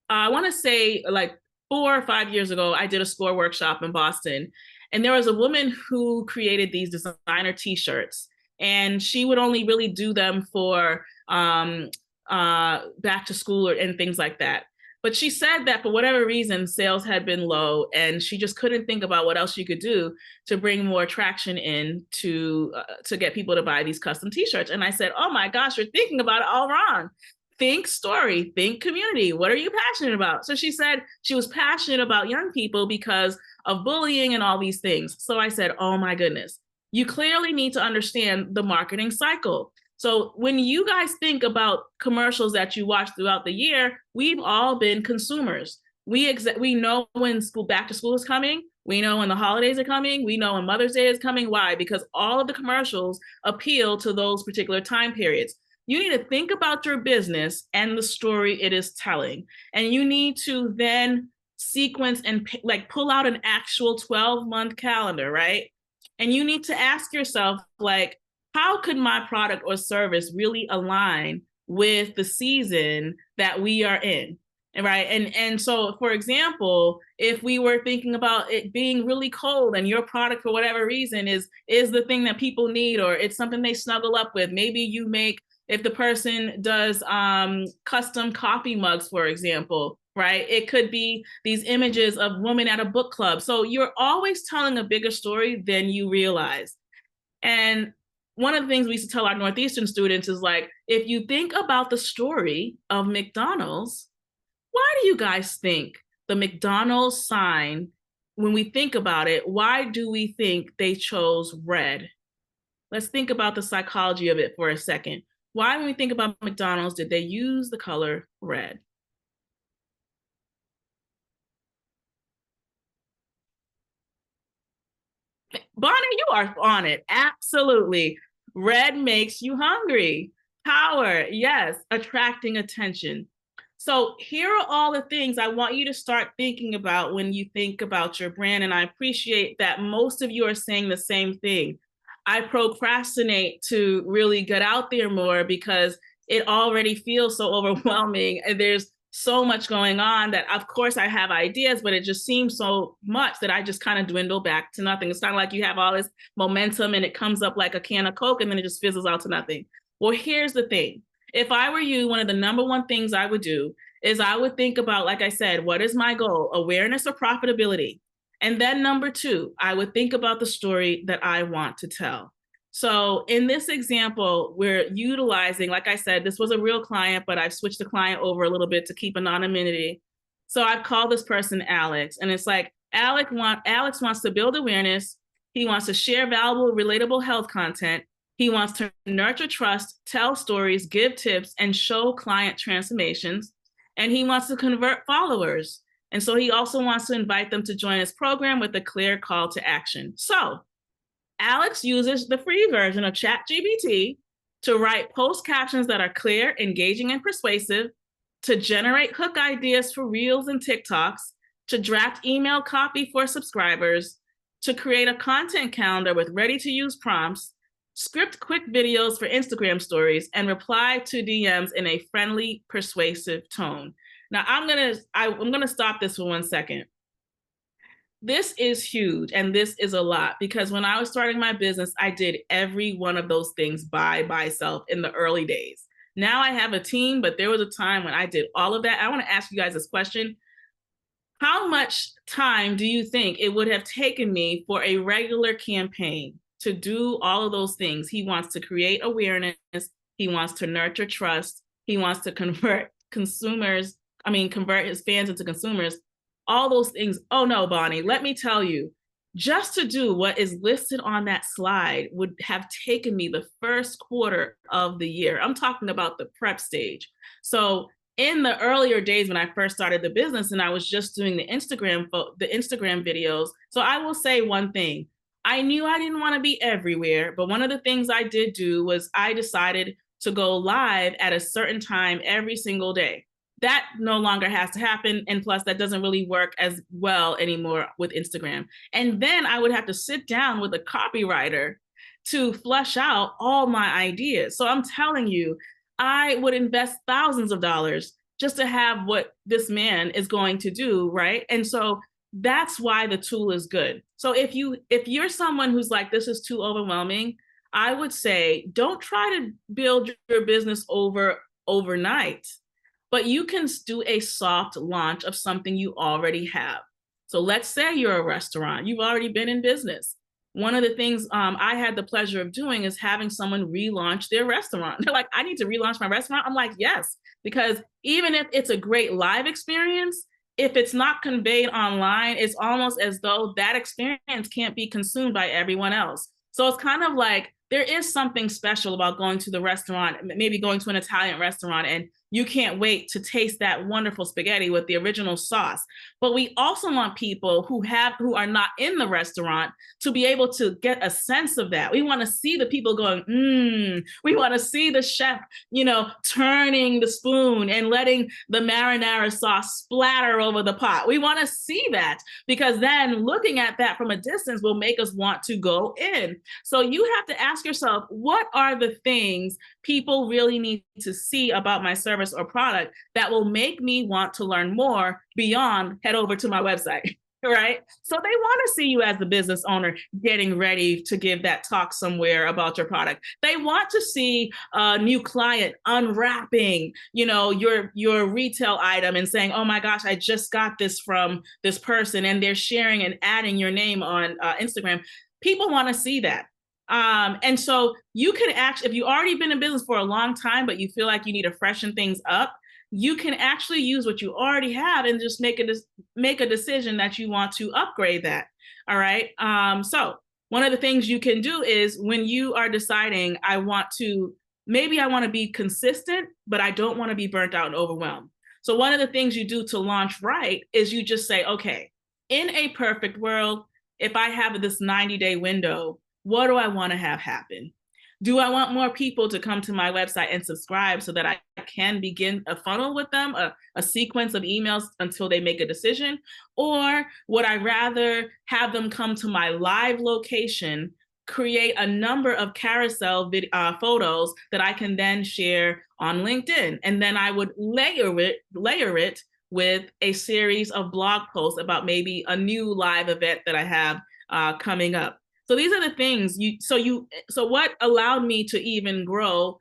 I want to say like 4 or 5 years ago, I did a SCORE workshop in Boston, and there was a woman who created these designer t-shirts, and she would only really do them for back to school and things like that. But she said that for whatever reason, sales had been low, and she just couldn't think about what else she could do to bring more traction in to get people to buy these custom t-shirts. And I said, oh my gosh, you're thinking about it all wrong. Think story, think community. What are you passionate about? So she said she was passionate about young people because of bullying and all these things. So I said, oh my goodness, you clearly need to understand the marketing cycle. So when you guys think about commercials that you watch throughout the year, we've all been consumers. We know when back to school is coming. We know when the holidays are coming. We know when Mother's Day is coming. Why? Because all of the commercials appeal to those particular time periods. You need to think about your business and the story it is telling. And you need to then sequence and like pull out an actual 12-month calendar, right? And you need to ask yourself, like, how could my product or service really align with the season that we are in? Right. And so, for example, if we were thinking about it being really cold and your product, for whatever reason, is the thing that people need, or it's something they snuggle up with, maybe you make, if the person does custom coffee mugs, for example, right? It could be these images of women at a book club. So you're always telling a bigger story than you realize. And one of the things we used to tell our Northeastern students is like, if you think about the story of McDonald's, why do you guys think the McDonald's sign, when we think about it, why do we think they chose red? Let's think about the psychology of it for a second. Why, when we think about McDonald's, did they use the color red? Bonnie, you are on it. Absolutely. Red makes you hungry. Power, yes, attracting attention. So here are all the things I want you to start thinking about when you think about your brand. And I appreciate that most of you are saying the same thing. I procrastinate to really get out there more because it already feels so overwhelming. And there's so much going on that, of course, I have ideas, but it just seems so much that I just kind of dwindle back to nothing. It's kind of like you have all this momentum and it comes up like a can of Coke and then it just fizzles out to nothing. Well, here's the thing. If I were you, one of the number one things I would do is I would think about, like I said, what is my goal? Awareness or profitability? And then number two, I would think about the story that I want to tell. So in this example, we're utilizing, like I said, this was a real client, but I've switched the client over a little bit to keep anonymity. So I've called this person Alex, and it's like, Alex wants to build awareness. He wants to share valuable, relatable health content. He wants to nurture trust, tell stories, give tips, and show client transformations. And he wants to convert followers. And so he also wants to invite them to join his program with a clear call to action. So Alex uses the free version of ChatGPT to write post captions that are clear, engaging, and persuasive, to generate hook ideas for Reels and TikToks, to draft email copy for subscribers, to create a content calendar with ready-to-use prompts, script quick videos for Instagram stories, and reply to DMs in a friendly, persuasive tone. Now, I'm gonna stop this for 1 second. This is huge, and this is a lot, because when I was starting my business, I did every one of those things by myself in the early days. Now I have a team, but there was a time when I did all of that. I want to ask you guys this question. How much time do you think it would have taken me for a regular campaign? to do all of those things. He wants to create awareness. He wants to nurture trust. He wants to convert his fans into consumers, all those things. Oh no, Bonnie, let me tell you, just to do what is listed on that slide would have taken me the first quarter of the year. I'm talking about the prep stage. So in the earlier days when I first started the business and I was just doing the Instagram videos. So I will say one thing. I knew I didn't want to be everywhere, but one of the things I did do was I decided to go live at a certain time every single day. That no longer has to happen. And plus, that doesn't really work as well anymore with Instagram. And then I would have to sit down with a copywriter to flush out all my ideas. So I'm telling you, I would invest thousands of dollars just to have what this man is going to do, right? And so that's why the tool is good. So if you're someone who's like, this is too overwhelming, I would say don't try to build your business overnight, but you can do a soft launch of something you already have. So let's say you're a restaurant, you've already been in business. One of the things I had the pleasure of doing is having someone relaunch their restaurant. They're like, I need to relaunch my restaurant. I'm like, yes, because even if it's a great live experience, if it's not conveyed online, it's almost as though that experience can't be consumed by everyone else. So it's kind of like there is something special about going to the restaurant, maybe going to an Italian restaurant, and you can't wait to taste that wonderful spaghetti with the original sauce. But we also want people who are not in the restaurant to be able to get a sense of that. We want to see the people going, we want to see the chef, turning the spoon and letting the marinara sauce splatter over the pot. We want to see that, because then looking at that from a distance will make us want to go in. So you have to ask yourself, what are the things people really need to see about my service or product that will make me want to learn more beyond head over to my website, right? So they want to see you as the business owner getting ready to give that talk somewhere about your product. They want to see a new client unwrapping, your retail item and saying, oh my gosh, I just got this from this person, and they're sharing and adding your name on Instagram. People want to see that. And so you can actually, if you've already been in business for a long time, but you feel like you need to freshen things up, you can actually use what you already have and just make a decision that you want to upgrade that. All right. So one of the things you can do is when you are deciding, maybe I want to be consistent, but I don't want to be burnt out and overwhelmed. So one of the things you do to launch right is you just say, okay, in a perfect world, if I have this 90-day window, what do I want to have happen? Do I want more people to come to my website and subscribe so that I can begin a funnel with them, a sequence of emails until they make a decision? Or would I rather have them come to my live location, create a number of carousel photos that I can then share on LinkedIn? And then I would layer it with a series of blog posts about maybe a new live event that I have coming up. So these are the things so what allowed me to even grow,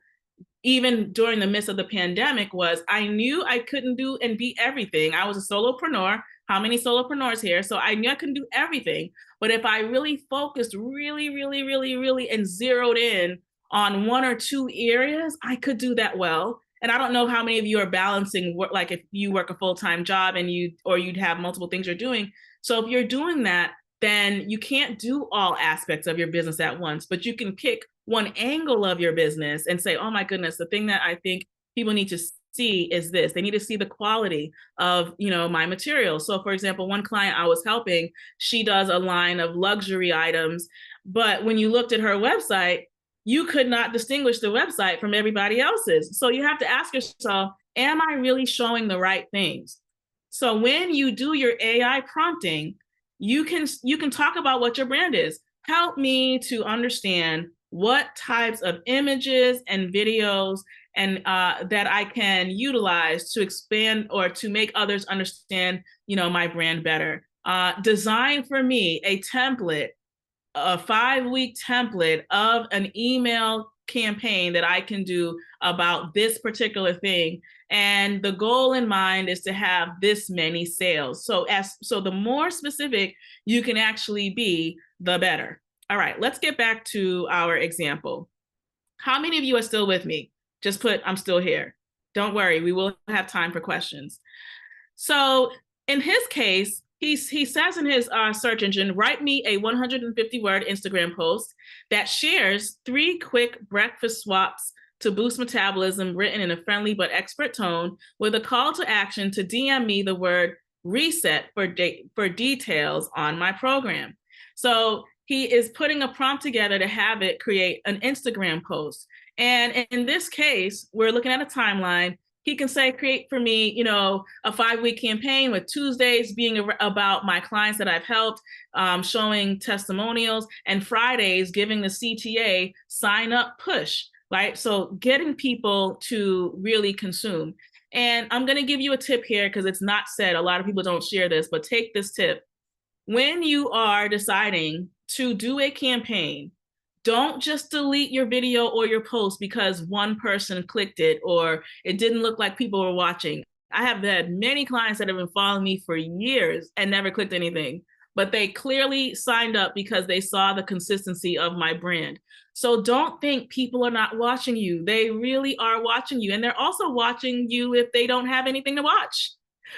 even during the midst of the pandemic, was I knew I couldn't do and be everything. I was a solopreneur. How many solopreneurs here? So I knew I couldn't do everything. But if I really focused really, really, really, really, and zeroed in on one or two areas, I could do that well. And I don't know how many of you are balancing work, like if you work a full-time job and you'd have multiple things you're doing. So if you're doing that, then you can't do all aspects of your business at once, but you can pick one angle of your business and say, oh my goodness, the thing that I think people need to see is this. They need to see the quality of, my material. So for example, one client I was helping, she does a line of luxury items, but when you looked at her website, you could not distinguish the website from everybody else's. So you have to ask yourself, am I really showing the right things? So when you do your AI prompting, you can talk about what your brand is. Help me to understand what types of images and videos and that I can utilize to expand or to make others understand, my brand better. Design for me a 5-week template of an email campaign that I can do about this particular thing. And the goal in mind is to have this many sales. So the more specific you can actually be, the better. All right, let's get back to our example. How many of you are still with me? Just put, I'm still here. Don't worry, we will have time for questions. So in his case, he says in his search engine, write me a 150-word Instagram post that shares 3 quick breakfast swaps to boost metabolism, written in a friendly but expert tone, with a call to action to DM me the word reset for details on my program. So he is putting a prompt together to have it create an Instagram post. And in this case, we're looking at a timeline. He can say, create for me, you know, a 5-week campaign with Tuesdays being about my clients that I've helped, showing testimonials, and Fridays giving the CTA sign up push, right? So getting people to really consume. And I'm going to give you a tip here because it's not said. A lot of people don't share this, but take this tip. When you are deciding to do a campaign, don't just delete your video or your post because one person clicked it or it didn't look like people were watching. I have had many clients that have been following me for years and never clicked anything, but they clearly signed up because they saw the consistency of my brand. So don't think people are not watching you. They really are watching you. And they're also watching you if they don't have anything to watch,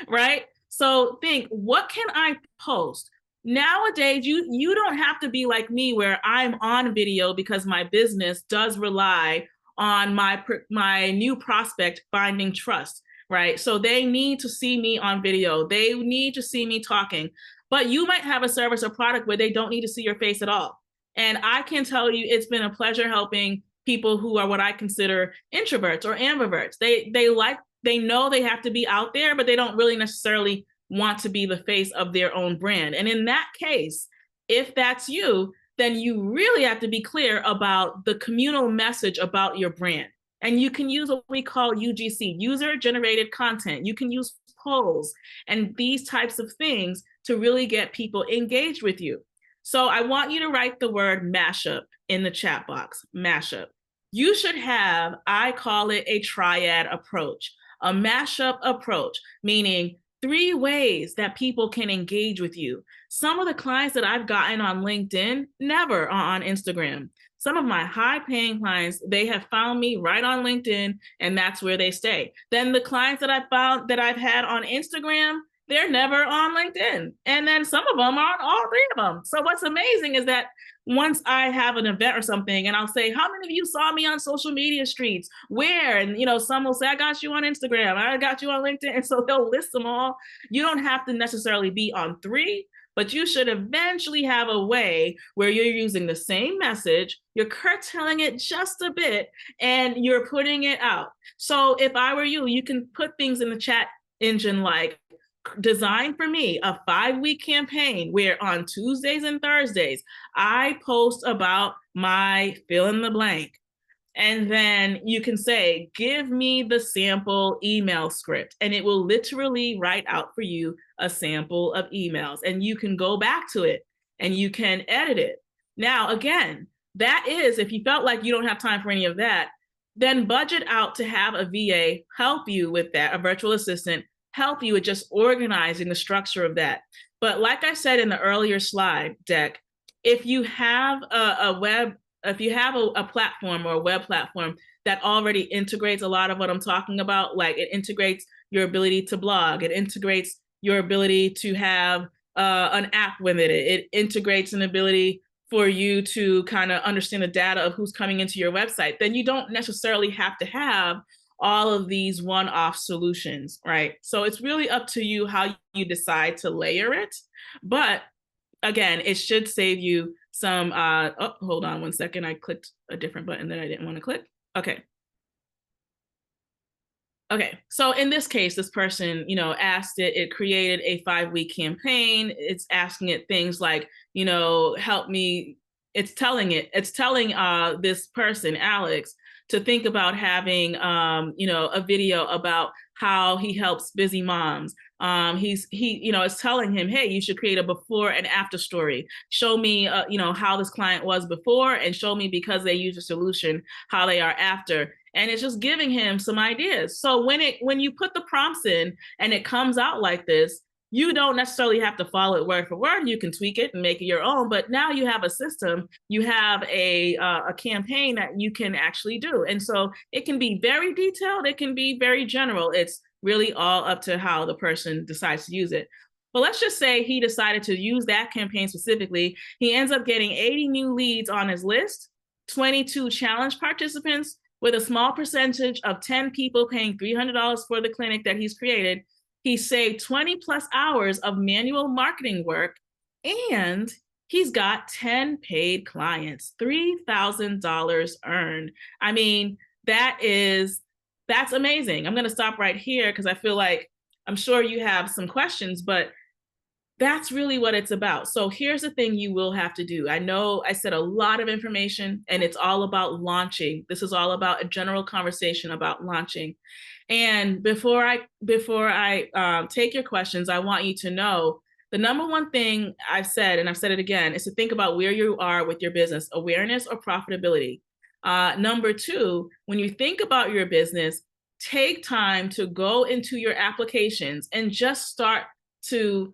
right? So think, what can I post? Nowadays, you don't have to be like me where I'm on video because my business does rely on my new prospect finding trust, right? So they need to see me on video. They need to see me talking. But you might have a service or product where they don't need to see your face at all. And I can tell you it's been a pleasure helping people who are what I consider introverts or ambiverts. They know they have to be out there, but they don't really necessarily want to be the face of their own brand. And in that case, if that's you, then you really have to be clear about the communal message about your brand. And you can use what we call UGC, user generated content. You can use polls and these types of things to really get people engaged with you. So I want you to write the word mashup in the chat box, mashup. You should have, I call it a triad approach, a mashup approach, meaning 3 ways that people can engage with you. Some of the clients that I've gotten on LinkedIn never are on Instagram. Some of my high-paying clients, they have found me right on LinkedIn, and that's where they stay. Then the clients that I found that I've had on Instagram, they're never on LinkedIn. And then some of them are on all 3 of them. So what's amazing is that once I have an event or something and I'll say, how many of you saw me on social media streets? Where? And, you know, some will say, I got you on Instagram. I got you on LinkedIn. And so they'll list them all. You don't have to necessarily be on 3, but you should eventually have a way where you're using the same message, you're curtailing it just a bit, and you're putting it out. So if I were you, you can put things in the chat engine like, design for me a 5-week campaign where on Tuesdays and Thursdays, I post about my fill in the blank. And then you can say, give me the sample email script, and it will literally write out for you a sample of emails, and you can go back to it and you can edit it. Now, again, that is, if you felt like you don't have time for any of that, then budget out to have a VA help you with that, a virtual assistant help you with just organizing the structure of that. But like I said in the earlier slide deck, if you have a platform or a web platform that already integrates a lot of what I'm talking about, like it integrates your ability to blog, it integrates your ability to have an app with it, it integrates an ability for you to kind of understand the data of who's coming into your website, then you don't necessarily have to have all of these one-off solutions, right? So it's really up to you how you decide to layer it. But again, it should save you some, oh, hold on one second. I clicked a different button that I didn't want to click. Okay. Okay, so in this case, this person, you know, asked it, it created a 5-week campaign. It's asking it things like, you know, help me. It's telling this person, Alex, to think about having, you know, a video about how he helps busy moms. You know, it's telling him, hey, you should create a before and after story. Show me, you know, how this client was before, and show me, because they use a solution, how they are after. And it's just giving him some ideas. So when you put the prompts in and it comes out like this, You don't necessarily have to follow it word for word. You can tweak it and make it your own. But now you have a system, you have a campaign that you can actually do, and so it can be very detailed. It can be very general. It's really all up to how the person decides to use it. But let's just say he decided to use that campaign specifically. He ends up getting 80 new leads on his list, 22 challenge participants, with a small percentage of 10 people paying $300 for the clinic that he's created. He saved 20 plus hours of manual marketing work, and he's got 10 paid clients, $3,000 earned. I mean, that's amazing. I'm going to stop right here because I feel like I'm sure you have some questions, but that's really what it's about. So here's the thing you will have to do. I know I said a lot of information and it's all about launching. This is all about a general conversation about launching. And before I take your questions, I want you to know the number one thing I've said, and I've said it again, is to think about where you are with your business, awareness or profitability. Number two, when you think about your business, take time to go into your applications and just start to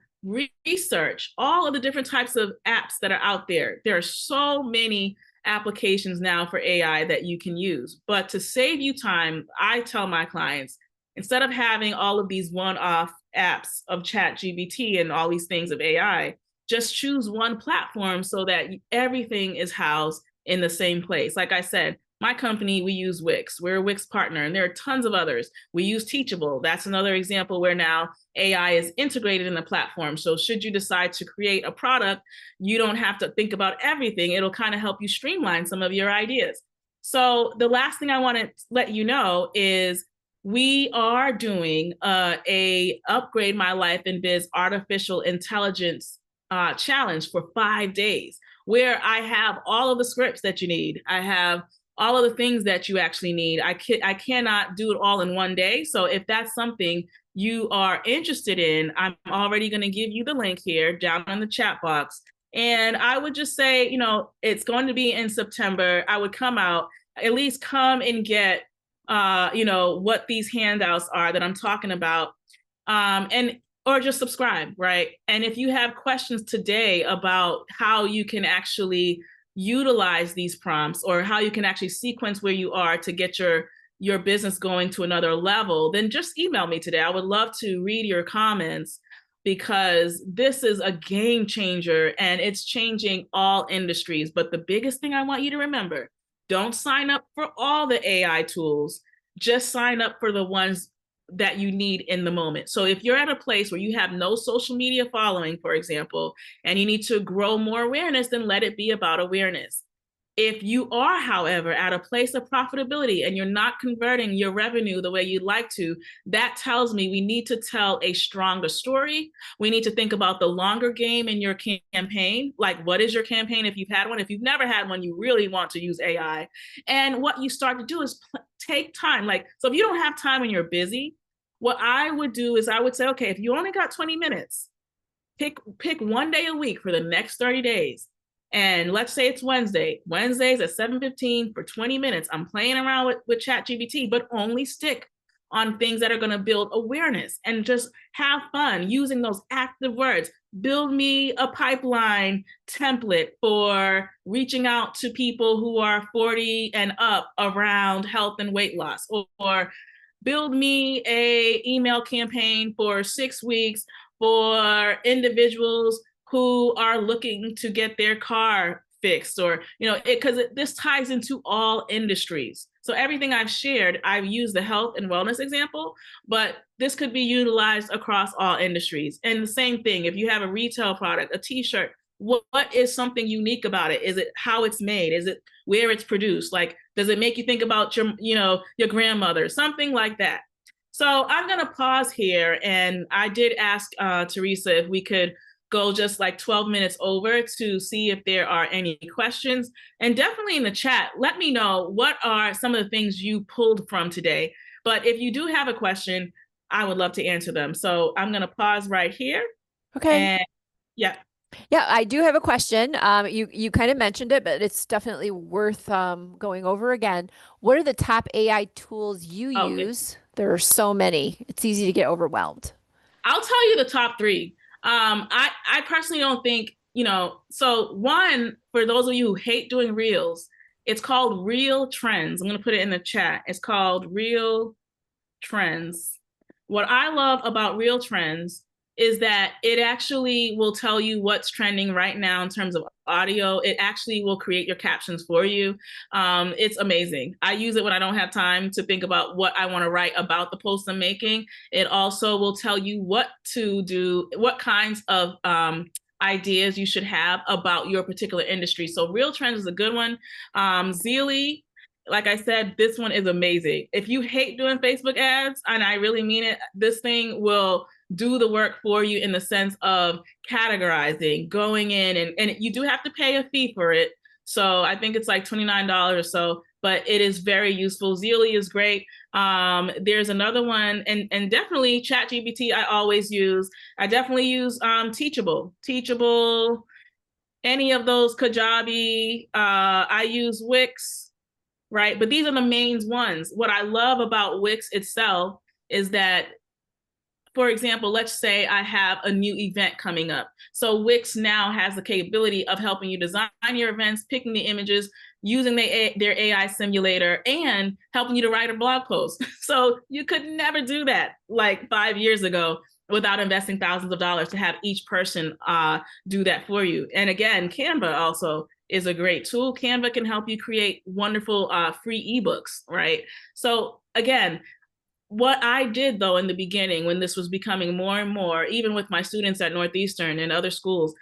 research all of the different types of apps that are out there. There are so many applications now for AI that you can use. But to save you time, I tell my clients, instead of having all of these one-off apps of ChatGPT and all these things of AI, just choose one platform so that everything is housed in the same place. Like I said, my company, we use Wix. We're a Wix partner, and there are tons of others. We use Teachable. That's another example where now AI is integrated in the platform. So should you decide to create a product, you don't have to think about everything. It'll kind of help you streamline some of your ideas. So the last thing I want to let you know is we are doing a Upgrade My Life in Biz artificial intelligence challenge for 5 days, where I have all of the scripts that you need. I have all of the things that you actually need. I cannot do it all in one day. So if that's something you are interested in, I'm already going to give you the link here down in the chat box. And I would just say, it's going to be in September. I would come out, at least come and get, what these handouts are that I'm talking about. Or just subscribe, right? And if you have questions today about how you can actually utilize these prompts or how you can actually sequence where you are to get your business going to another level, then just email me today. I would love to read your comments because this is a game changer and it's changing all industries. But the biggest thing I want you to remember, don't sign up for all the AI tools, just sign up for the ones that you need in the moment. So if you're at a place where you have no social media following, for example, and you need to grow more awareness, then let it be about awareness. If you are, however, at a place of profitability and you're not converting your revenue the way you'd like to, that tells me we need to tell a stronger story. We need to think about the longer game in your campaign. Like, what is your campaign if you've had one? If you've never had one, you really want to use AI. And what you start to do is take time. So if you don't have time and you're busy, what I would do is I would say, okay, if you only got 20 minutes, pick one day a week for the next 30 days. And let's say it's Wednesdays at 7:15 for 20 minutes. I'm playing around with ChatGPT, but only stick on things that are going to build awareness and just have fun using those active words. Build me a pipeline template for reaching out to people who are 40 and up around health and weight loss, or build me a email campaign for 6 weeks for individuals who are looking to get their car fixed, or because this ties into all industries. So everything I've shared, I've used the health and wellness example, but this could be utilized across all industries. And the same thing, if you have a retail product, a t-shirt, what is something unique about it? Is it how it's made? Is it where it's produced? Like, does it make you think about your grandmother? Something like that. So I'm going to pause here. And I did ask Teresa if we could go just like 12 minutes over to see if there are any questions. And definitely in the chat, let me know what are some of the things you pulled from today. But if you do have a question, I would love to answer them. So I'm going to pause right here. Okay. And yeah. Yeah, I do have a question. You kind of mentioned it, but it's definitely worth going over again. What are the top AI tools you Okay. use? There are so many. It's easy to get overwhelmed. I'll tell you the top three. I personally don't think, so one, for those of you who hate doing reels, it's called Real Trends. I'm going to put it in the chat. It's called Real Trends. What I love about Real Trends is that it actually will tell you what's trending right now in terms of audio. It actually will create your captions for you. It's amazing. I use it when I don't have time to think about what I want to write about the post I'm making. It also will tell you what to do, what kinds of ideas you should have about your particular industry. So Real Trends is a good one. Zeely, like I said, this one is amazing. If you hate doing Facebook ads, and I really mean it, this thing will do the work for you in the sense of categorizing, going in, and you do have to pay a fee for it. So I think it's like $29 or so, but it is very useful. Zeely is great. There's another one, and definitely ChatGPT I always use. I definitely use Teachable, any of those, Kajabi. I use Wix, right? But these are the main ones. What I love about Wix itself is that, for example, let's say I have a new event coming up. So Wix now has the capability of helping you design your events, picking the images, using their AI simulator, and helping you to write a blog post. So you could never do that like 5 years ago without investing thousands of dollars to have each person do that for you. And again, Canva also is a great tool. Canva can help you create wonderful free ebooks, right? So again, what I did though in the beginning, when this was becoming more and more, even with my students at Northeastern and other schools,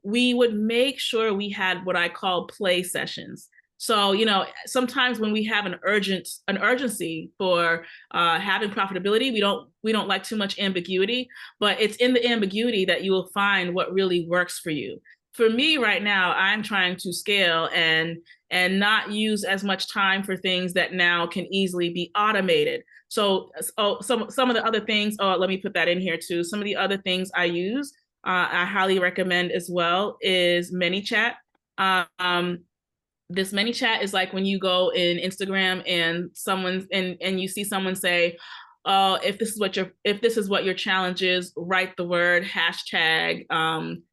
we would make sure we had what I call play sessions. So, sometimes when we have an urgency for having profitability, we don't like too much ambiguity, but it's in the ambiguity that you will find what really works for you. For me right now, I'm trying to scale and not use as much time for things that now can easily be automated. So, some of the other things, let me put that in here too. Some of the other things I use, I highly recommend as well, is ManyChat. This ManyChat is like when you go in Instagram and and you see someone say, "Oh, if this is what your challenge is, write the word hashtag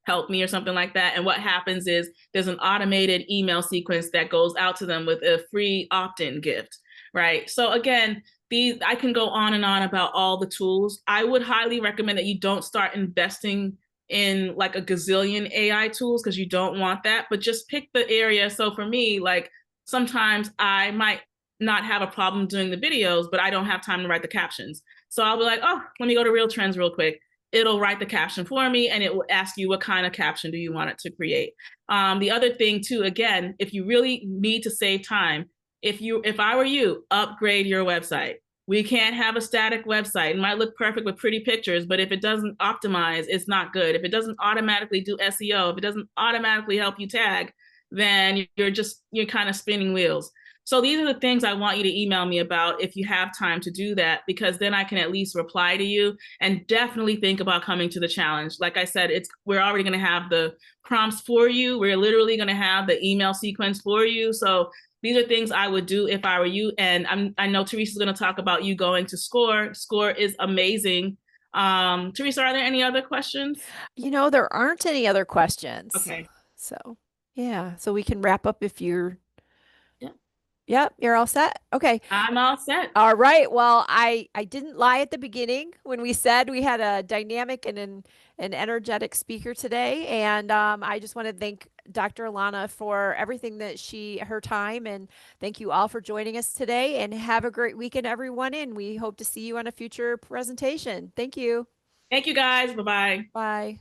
help me," or something like that. And what happens is there's an automated email sequence that goes out to them with a free opt-in gift, right? So again, I can go on and on about all the tools. I would highly recommend that you don't start investing in like a gazillion AI tools, because you don't want that, but just pick the area. So for me, like sometimes I might not have a problem doing the videos, but I don't have time to write the captions. So I'll be like, oh, let me go to Real Trends real quick. It'll write the caption for me, and it will ask you what kind of caption do you want it to create. The other thing too, again, if you really need to save time, if I were you, upgrade your website. We can't have a static website. It might look perfect with pretty pictures, but if it doesn't optimize, it's not good. If it doesn't automatically do SEO, if it doesn't automatically help you tag, then you're kind of spinning wheels. So these are the things I want you to email me about if you have time to do that, because then I can at least reply to you, and definitely think about coming to the challenge. Like I said, we're already going to have the prompts for you. We're literally going to have the email sequence for you. So these are things I would do if I were you. And I know Teresa's going to talk about you going to SCORE. SCORE is amazing. Teresa, are there any other questions? There aren't any other questions. Okay. So, yeah, so we can wrap up if you're, Yeah, yep, you're all set. Okay. I'm all set. All right. Well, I didn't lie at the beginning when we said we had a dynamic and an energetic speaker today, and I just want to thank Dr. Allana for everything that her time, and thank you all for joining us today. And have a great weekend, everyone. And we hope to see you on a future presentation. Thank you. Thank you guys. Bye-bye. Bye.